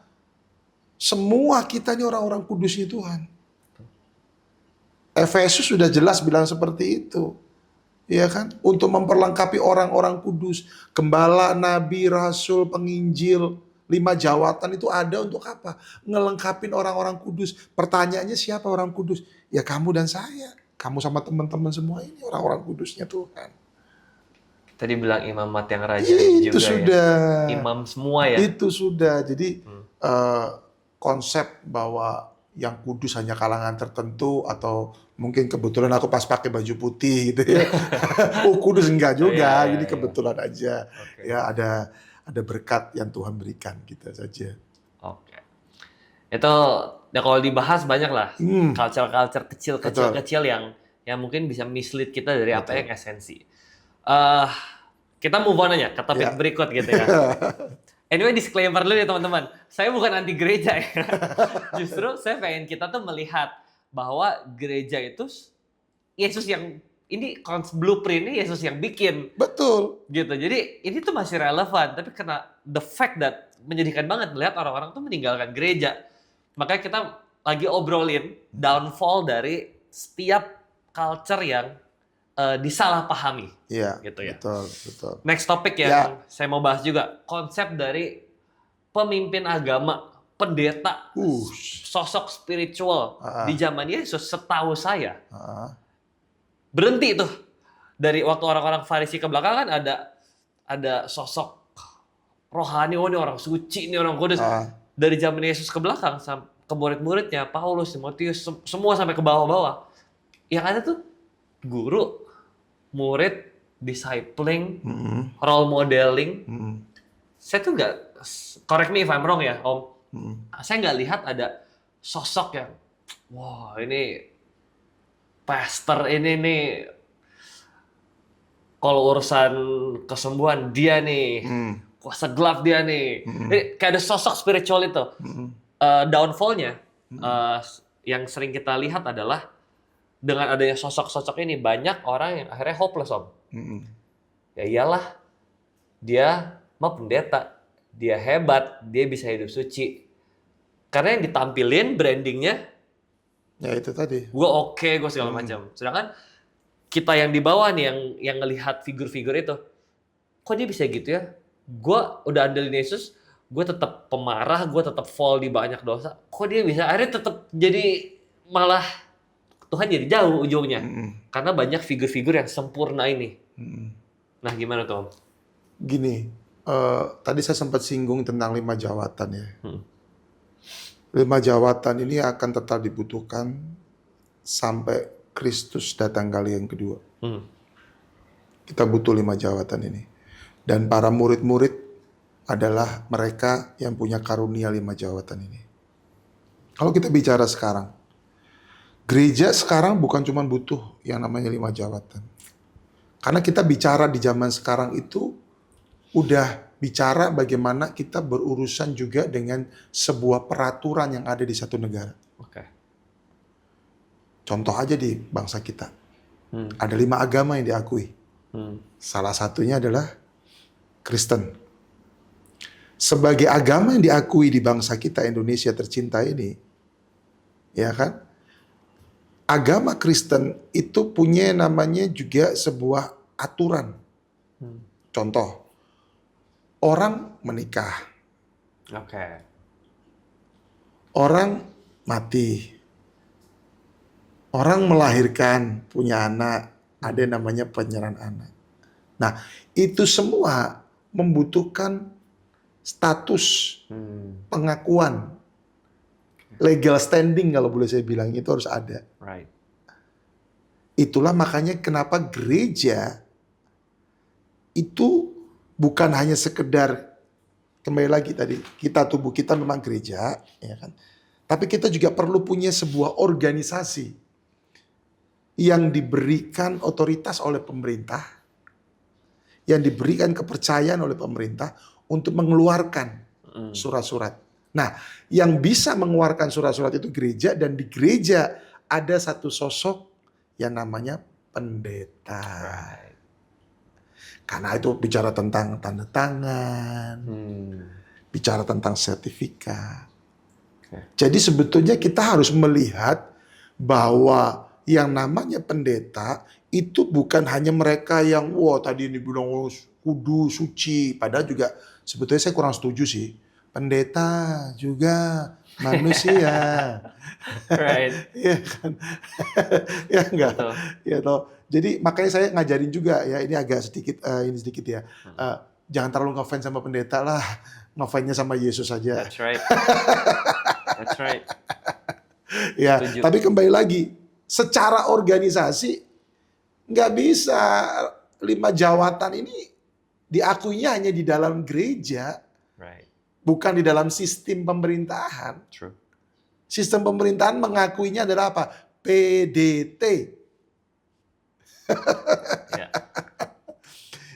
Semua kita ini orang-orang kudusnya Tuhan. Efesus sudah jelas bilang seperti itu. Iya kan? Untuk memperlengkapi orang-orang kudus. Gembala, nabi, rasul, penginjil, 5 jawatan itu ada untuk apa? Ngelengkapin orang-orang kudus. Pertanyaannya siapa orang kudus? Ya kamu dan saya. Kamu sama teman-teman semua ini orang-orang kudusnya Tuhan. tadi bilang imamat yang raja Itu juga sudah. ya. Imam semua ya. Itu sudah. Jadi konsep bahwa yang kudus hanya kalangan tertentu atau mungkin kebetulan aku pas pakai baju putih gitu ya. Oh kudus enggak juga, Iya, jadi iya. kebetulan aja. Oke. Ya ada berkat yang Tuhan berikan gitu saja. Oke. Itu ya kalau dibahas banyak lah. Culture-culture kecil-kecil yang mungkin bisa mislead kita dari apa yang esensi. Kita move on aja ke topik Ya. berikut gitu ya. Anyway, disclaimer dulu ya teman-teman. Saya bukan anti gereja ya. Justru saya pengen kita tuh melihat bahwa gereja itu Yesus yang ini blueprint-nya Yesus yang bikin Betul. gitu. Jadi ini tuh masih relevan, tapi karena the fact that menyedihkan banget melihat orang-orang tuh meninggalkan gereja. Makanya kita lagi obrolin downfall dari setiap culture yang disalahpahami. Iya. Gitu ya. Betul. Next topik yang saya mau bahas juga, konsep dari pemimpin agama, pendeta, sosok spiritual di zaman Yesus. Setahu saya berhenti tuh dari waktu orang-orang Farisi ke belakang kan ada sosok rohani, oh ini orang suci, ini orang kudus. Dari zaman Yesus ke belakang ke murid-muridnya, Paulus, Timotius, semua sampai ke bawah-bawah. Yang ada tuh guru, murid, discipling, role modeling. Saya tuh nggak, correct me if I'm wrong ya Om, saya nggak lihat ada sosok yang, wah ini pastor ini nih, kalau urusan kesembuhan dia nih, kuasa gelap dia nih. Jadi, kayak ada sosok spiritual itu. Downfall-nya yang sering kita lihat adalah dengan adanya sosok-sosok ini banyak orang yang akhirnya hopeless Om. Ya iyalah, dia mah pendeta, dia hebat, dia bisa hidup suci. Karena yang ditampilin brandingnya, Ya itu tadi. gue oke, gue segala macam. Sedangkan kita yang di bawah nih yang ngelihat figur-figur itu, kok dia bisa gitu ya? Gue udah andelin Yesus, gue tetap pemarah, gue tetap fall di banyak dosa. Kok dia bisa? Akhirnya tetap jadi malah Tuhan jadi jauh ujungnya. Karena banyak figur-figur yang sempurna ini. Nah gimana tuh Om? Gini, tadi saya sempat singgung tentang 5 jawatan ya. 5 jawatan ini akan tetap dibutuhkan sampai Kristus datang kali yang kedua. Kita butuh 5 jawatan ini. Dan para murid-murid adalah mereka yang punya karunia 5 jawatan ini. Kalau kita bicara sekarang, gereja sekarang bukan cuma butuh yang namanya 5 jawatan. Karena kita bicara di zaman sekarang itu udah bicara bagaimana kita berurusan juga dengan sebuah peraturan yang ada di satu negara. Oke. Contoh aja di bangsa kita. Ada 5 agama yang diakui. Salah satunya adalah Kristen. Sebagai agama yang diakui di bangsa kita Indonesia tercinta ini, ya kan? Agama Kristen itu punya namanya juga sebuah aturan. Contoh, orang menikah, Oke. orang mati, orang melahirkan, punya anak, ada namanya penyerahan anak. Nah, itu semua membutuhkan status, pengakuan, legal standing kalau boleh saya bilang itu harus ada. Right. Itulah makanya kenapa gereja itu bukan hanya sekedar kembali lagi tadi, tubuh kita memang gereja, ya kan? Tapi kita juga perlu punya sebuah organisasi yang diberikan otoritas oleh pemerintah, yang diberikan kepercayaan oleh pemerintah untuk mengeluarkan surat-surat. Nah, yang bisa mengeluarkan surat-surat itu gereja, dan di gereja ada satu sosok yang namanya pendeta. Right. Karena itu bicara tentang tanda tangan, bicara tentang sertifikat. Jadi sebetulnya kita harus melihat bahwa yang namanya pendeta itu bukan hanya mereka yang tadi ini bilang kudus, suci. Padahal juga sebetulnya saya kurang setuju sih. Pendeta juga manusia. Right. Ya kan? Ya enggak. Betul. Ya toh. Jadi makanya saya ngajarin juga ya, ini agak sedikit ya. Jangan terlalu ngefans sama pendeta lah. Ngefansnya sama Yesus saja. That's right. That's right. Ya, Setuju. tapi kembali lagi, secara organisasi nggak bisa 5 jawatan ini diakuinya hanya di dalam gereja, Right. bukan di dalam sistem pemerintahan. True. Sistem pemerintahan mengakuinya adalah apa? PDT. Yeah.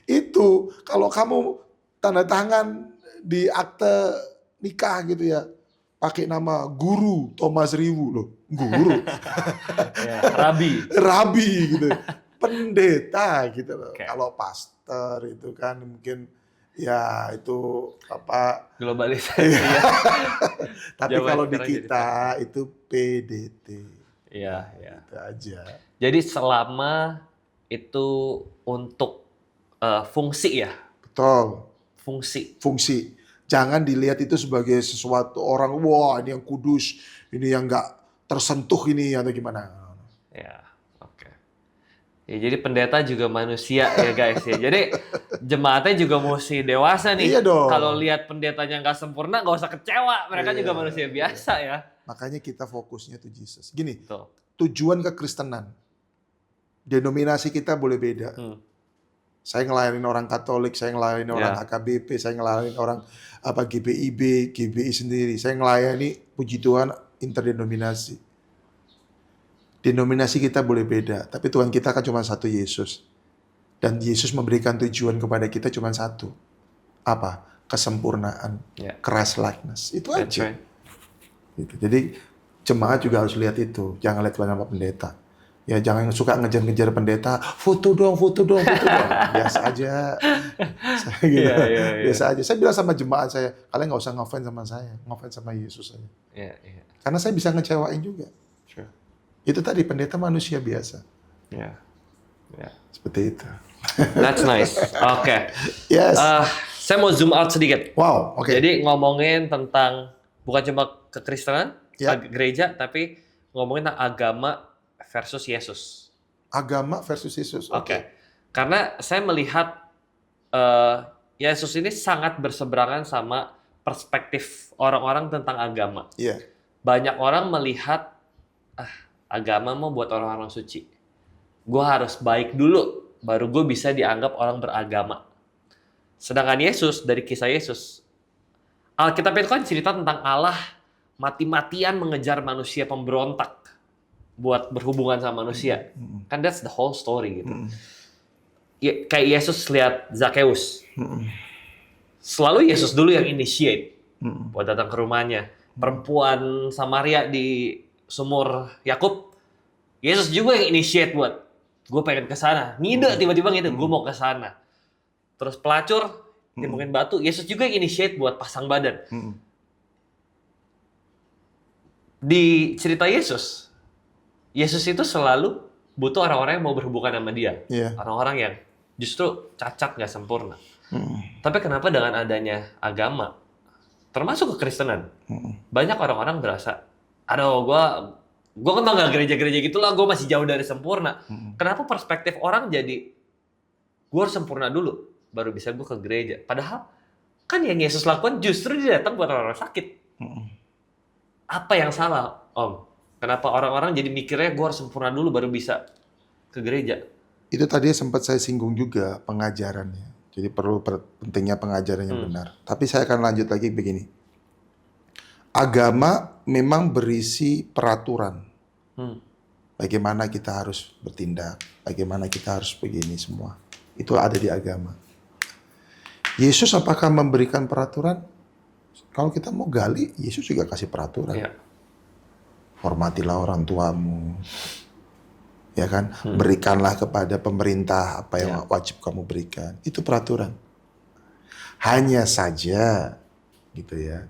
Itu kalau kamu tanda tangan di akte nikah gitu ya, pakai nama Guru Thomas Riwu loh, guru, Yeah. Rabi. rabi gitu, pendeta gitu loh. Okay. Kalau pastor itu kan mungkin ya itu apa? Globalisasi. Ya. Tapi Zaman kalau di sekarang jadi kita itu PDT. Iya, iya. Itu aja. Jadi selama itu untuk fungsi ya, Betul. fungsi. Jangan dilihat itu sebagai sesuatu orang, wah ini yang kudus, ini yang nggak tersentuh ini atau gimana. Ya, oke. Ya, jadi pendeta juga manusia ya guys ya. Jadi jemaatnya juga mesti dewasa nih. Iya dong. Kalau lihat pendetanya nggak sempurna, nggak usah kecewa. Mereka juga Iya. manusia biasa ya. Makanya kita fokusnya tuh Jesus. Gini, Tuh. tujuan kekristenan, denominasi kita boleh beda. Saya ngelayanin orang Katolik, saya ngelayanin orang Ya. HKBP, saya ngelayanin orang GBIB, GBI sendiri. Saya ngelayani, puji Tuhan, interdenominasi. Denominasi kita boleh beda, tapi Tuhan kita kan cuma satu, Yesus. Dan Yesus memberikan tujuan kepada kita cuma satu. Apa? Kesempurnaan, Ya. Christ likeness. Itu That's aja. right. Gitu. Jadi jemaat juga harus lihat itu. Jangan lihat nama pendeta. Ya jangan suka ngejar-ngejar pendeta. Foto dong. Biasa aja. Saya gitu. Iya. Biasa aja. Saya bilang sama jemaat saya, kalian nggak usah ngefans sama saya, ngefans sama Yesus aja. Iya. Karena saya bisa ngecewain juga. Sure. Itu tadi pendeta manusia biasa. Ya. Seperti itu. That's nice. Oke. Yes. Saya mau zoom out sedikit. Wow. Oke. Jadi ngomongin tentang bukan cuma kekristenan, Ya. gereja, tapi ngomongin tentang agama versus Yesus. Agama versus Yesus. Oke. Karena saya melihat Yesus ini sangat berseberangan sama perspektif orang-orang tentang agama. Iya. Banyak orang melihat agama mau buat orang-orang suci. Gue harus baik dulu, baru gue bisa dianggap orang beragama. Sedangkan Yesus, dari kisah Yesus, Alkitab itu kan cerita tentang Allah mati-matian mengejar manusia pemberontak buat berhubungan sama manusia. Kan that's the whole story gitu. Ya, kayak Yesus lihat Zakheus. Selalu Yesus dulu yang initiate buat datang ke rumahnya. Perempuan Samaria di sumur Yakub, Yesus juga yang initiate buat gue pengen ke sana. Ngide tiba-tiba gitu, gue mau ke sana. Terus pelacur timbukin batu, Yesus juga yang initiate buat pasang badan. Di cerita Yesus itu selalu butuh orang-orang yang mau berhubungan sama dia. Iya. Orang-orang yang justru cacat, nggak sempurna. Tapi kenapa dengan adanya agama, termasuk kekristenan, banyak orang-orang berasa, aduh gue kan nggak gereja-gereja gitulah, gue masih jauh dari sempurna. Kenapa perspektif orang jadi, gue harus sempurna dulu, baru bisa gue ke gereja. Padahal kan yang Yesus lakukan justru dia datang buat orang-orang sakit. Apa yang salah, Om? Kenapa orang-orang jadi mikirnya gue harus sempurna dulu baru bisa ke gereja? Itu tadi sempat saya singgung juga pengajarannya. Jadi perlu pentingnya pengajaran yang benar. Tapi saya akan lanjut lagi begini. Agama memang berisi peraturan. Bagaimana kita harus bertindak, bagaimana kita harus begini semua. Itu ada di agama. Yesus apakah memberikan peraturan? Kalau kita mau gali, Yesus juga kasih peraturan. Iya. Hormatilah orang tuamu. Ya kan? Berikanlah kepada pemerintah apa yang wajib kamu berikan. Itu peraturan. Hanya saja gitu ya.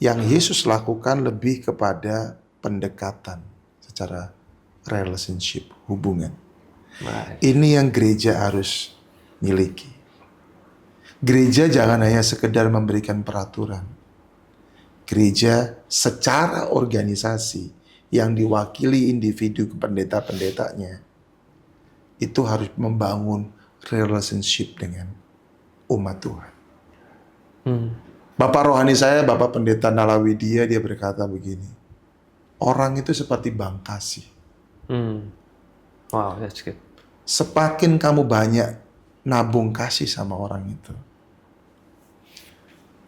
Yang Yesus lakukan lebih kepada pendekatan secara relationship, hubungan. Right. Ini yang gereja harus miliki. Gereja jangan hanya sekedar memberikan peraturan. Gereja secara organisasi yang diwakili individu pendeta-pendetanya itu harus membangun relationship dengan umat Tuhan. Bapak rohani saya, Bapak Pendeta Nalawidia, dia berkata begini, orang itu seperti bank kasih. Wow, that's good. Semakin kamu banyak nabung kasih sama orang itu,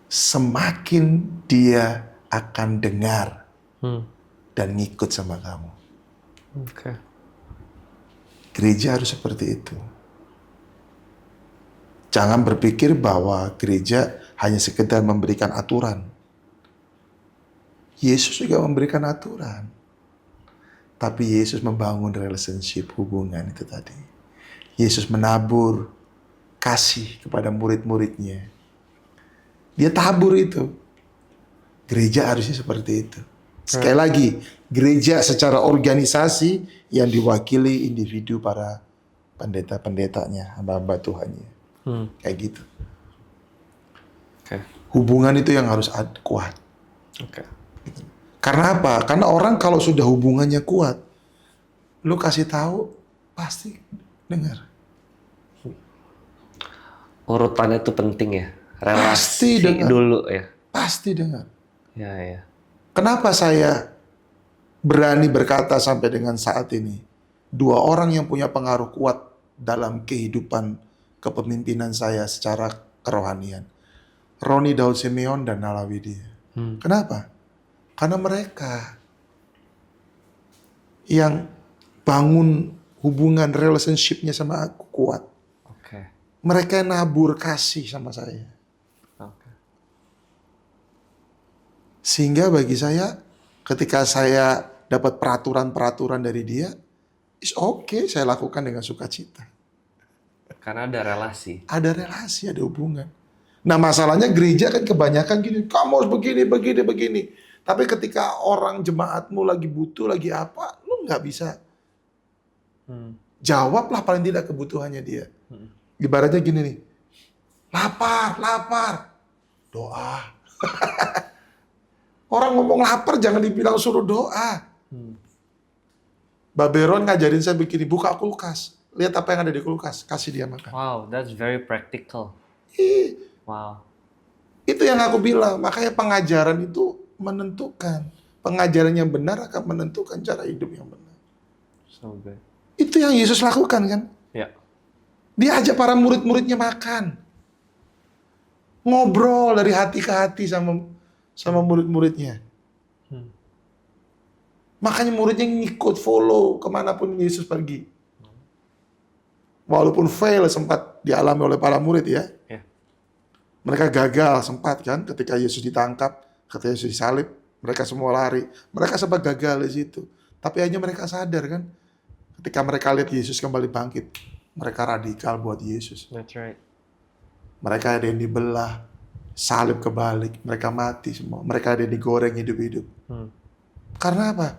semakin dia akan dengar dan ngikut sama kamu. Oke. Gereja harus seperti itu. Jangan berpikir bahwa gereja hanya sekedar memberikan aturan. Yesus juga memberikan aturan. Tapi Yesus membangun relationship, hubungan itu tadi. Yesus menabur kasih kepada murid-muridnya. Dia tabur itu. Gereja harusnya seperti itu. Sekali lagi, gereja secara organisasi yang diwakili individu para pendeta-pendetanya, hamba-hamba Tuhannya. Kayak gitu. Oke. Hubungan itu yang harus kuat. Oke. Karena apa? Karena orang kalau sudah hubungannya kuat, lu kasih tahu pasti dengar. Urutannya itu penting ya. Pasti Relasi dengar. dulu ya. Pasti dengar. Ya. Kenapa saya berani berkata sampai dengan saat ini, dua orang yang punya pengaruh kuat dalam kehidupan kepemimpinan saya secara kerohanian, Roni Daud Simeon dan Nalawidia. Kenapa? Karena mereka yang bangun hubungan relationship-nya sama aku kuat. Oke. Mereka yang nabur kasih sama saya. Oke. Sehingga bagi saya, ketika saya dapat peraturan-peraturan dari dia, it's okay, saya lakukan dengan sukacita. Karena ada relasi. Ada relasi, ada hubungan. Nah masalahnya gereja kan kebanyakan gini, kamu harus begini. Tapi ketika orang jemaatmu lagi butuh, lagi apa, lu nggak bisa jawablah paling tidak kebutuhannya dia. Ibaratnya gini nih, lapar, doa. Orang ngomong lapar jangan dibilang suruh doa. Baberon ngajarin saya begini, buka kulkas, lihat apa yang ada di kulkas, kasih dia makan. Wow, that's very practical. Wow. Itu yang aku bilang, makanya pengajaran itu menentukan. Pengajaran yang benar akan menentukan cara hidup yang benar. So good. Itu yang Yesus lakukan kan? Ya. Dia ajak para murid-muridnya makan. Ngobrol dari hati ke hati sama murid-muridnya. Makanya muridnya ngikut, follow kemanapun Yesus pergi. Walaupun fail sempat dialami oleh para murid ya. Ya. Mereka gagal sempat kan ketika Yesus ditangkap, ketika Yesus disalib, mereka semua lari. Mereka sempat gagal di situ. Tapi hanya mereka sadar kan, ketika mereka lihat Yesus kembali bangkit, mereka radikal buat Yesus. That's right. Mereka ada yang dibelah, salib kebalik, mereka mati semua. Mereka ada yang digoreng hidup-hidup. Karena apa?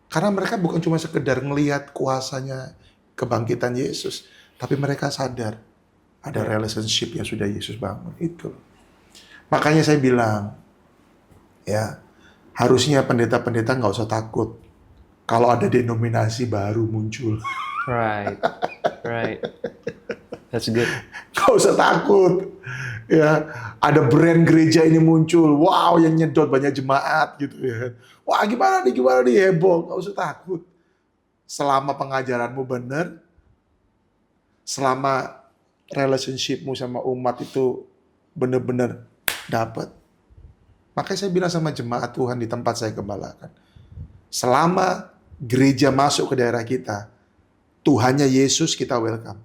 Karena mereka bukan cuma sekedar ngelihat kuasanya kebangkitan Yesus, tapi mereka sadar ada relationship yang sudah Yesus bangun. Itu. Makanya saya bilang, ya harusnya pendeta-pendeta nggak usah takut kalau ada denominasi baru muncul. Right. That's good. Gak usah takut. Ya, ada brand gereja ini muncul. Wow, yang nyedot banyak jemaat gitu ya. Wah, gimana nih heboh. Gak usah takut. Selama pengajaranmu benar, selama relationship-mu sama umat itu benar-benar dapat. Makanya saya bilang sama jemaat Tuhan di tempat saya gembalakan, selama gereja masuk ke daerah kita, Tuhannya Yesus kita welcome.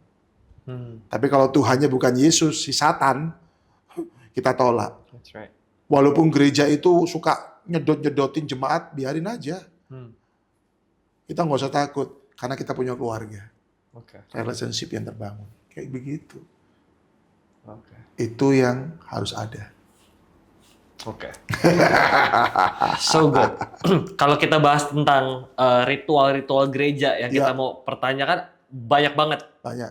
Tapi kalau Tuhannya bukan Yesus, si Satan, kita tolak. That's right. Walaupun gereja itu suka nyedot-nyedotin jemaat, biarin aja. Kita nggak usah takut, karena kita punya keluarga. Relationship yang terbangun. Kayak begitu. Itu yang harus ada. So good. Kalau kita bahas tentang ritual-ritual gereja yang kita mau pertanyakan, banyak banget. Banyak.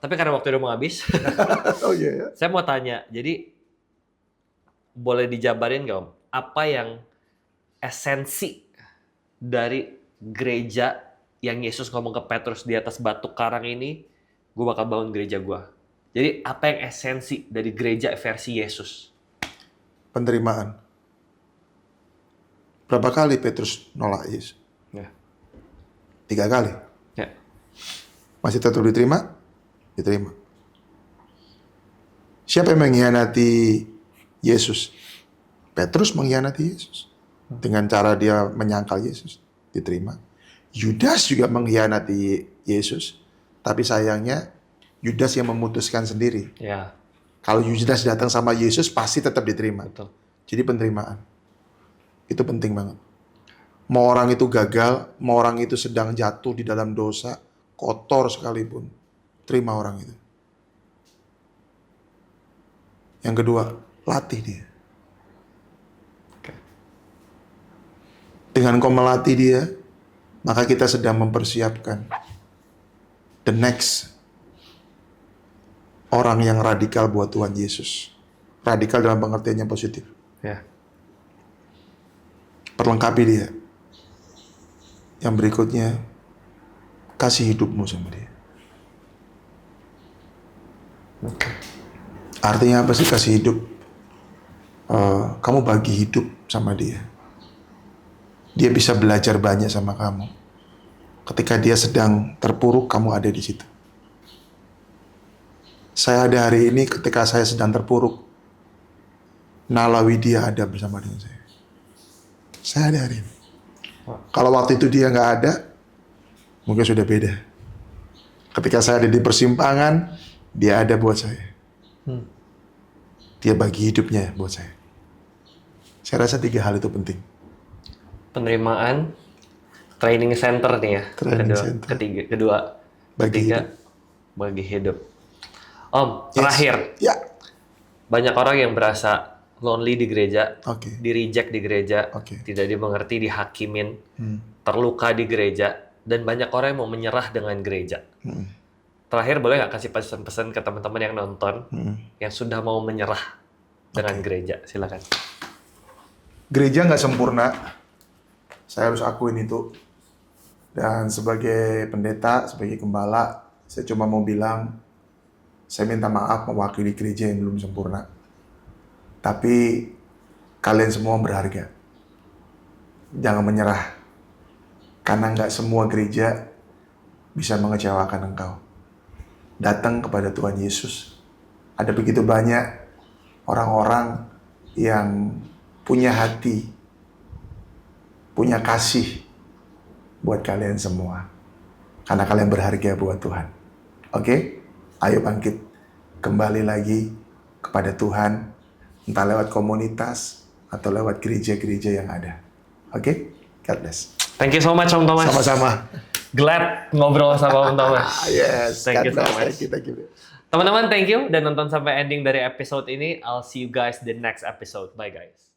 Tapi karena waktu udah mau habis, Oh iya. saya mau tanya. Jadi boleh dijabarin nggak Om? Apa yang esensi dari gereja yang Yesus ngomong ke Petrus di atas batu karang ini? Gue bakal bangun gereja gue. Jadi apa yang esensi dari gereja versi Yesus? Penerimaan. Berapa kali Petrus nolak Yesus? 3 kali. Masih tetap diterima? Diterima. Siapa yang mengkhianati Yesus? Petrus mengkhianati Yesus. Dengan cara dia menyangkal Yesus. Diterima. Yudas juga mengkhianati Yesus. Tapi sayangnya Yudas yang memutuskan sendiri. Kalau Yudas datang sama Yesus pasti tetap diterima. Betul. Jadi penerimaan. Itu penting banget. Mau orang itu gagal, mau orang itu sedang jatuh di dalam dosa, kotor sekalipun, terima orang itu. Yang kedua, latih dia. Dengan kau melatih dia, maka kita sedang mempersiapkan the next orang yang radikal buat Tuhan Yesus. Radikal dalam pengertian yang positif. Perlengkapi dia. Yang berikutnya, kasih hidupmu sama dia. Artinya apa sih kasih hidup? Kamu bagi hidup sama dia. Dia bisa belajar banyak sama kamu. Ketika dia sedang terpuruk, kamu ada di situ. Saya ada hari ini ketika saya sedang terpuruk. Nala Widya ada bersama dengan saya. Saya ada hari ini. Kalau waktu itu dia nggak ada, mungkin sudah beda. Ketika saya ada di persimpangan, dia ada buat saya. Dia bagi hidupnya buat saya. Saya rasa 3 hal itu penting. Penerimaan, training center nih ya. Kedua, ketiga, bagi hidup. Om, terakhir. Banyak orang yang berasa lonely di gereja, di reject di gereja, tidak dimengerti, dihakimin, terluka di gereja, dan banyak orang yang mau menyerah dengan gereja. Terakhir, boleh nggak kasih pesan-pesan ke teman-teman yang nonton, yang sudah mau menyerah dengan gereja? Silakan. Gereja nggak sempurna, saya harus akuin itu. Dan sebagai pendeta, sebagai gembala, saya cuma mau bilang, saya minta maaf mewakili gereja yang belum sempurna. Tapi kalian semua berharga. Jangan menyerah. Karena nggak semua gereja bisa mengecewakan engkau. Datang kepada Tuhan Yesus. Ada begitu banyak orang-orang yang punya hati, punya kasih buat kalian semua. Karena kalian berharga buat Tuhan. Oke? Ayo bangkit. Kembali lagi kepada Tuhan. Entah lewat komunitas atau lewat gereja-gereja yang ada. Oke? God bless. Thank you so much Om Thomas. Sama-sama. Glad ngobrol sama Om Thomas. Yes. Thank you so much. Thank you. Teman-teman, thank you. Dan nonton sampai ending dari episode ini. I'll see you guys the next episode. Bye guys.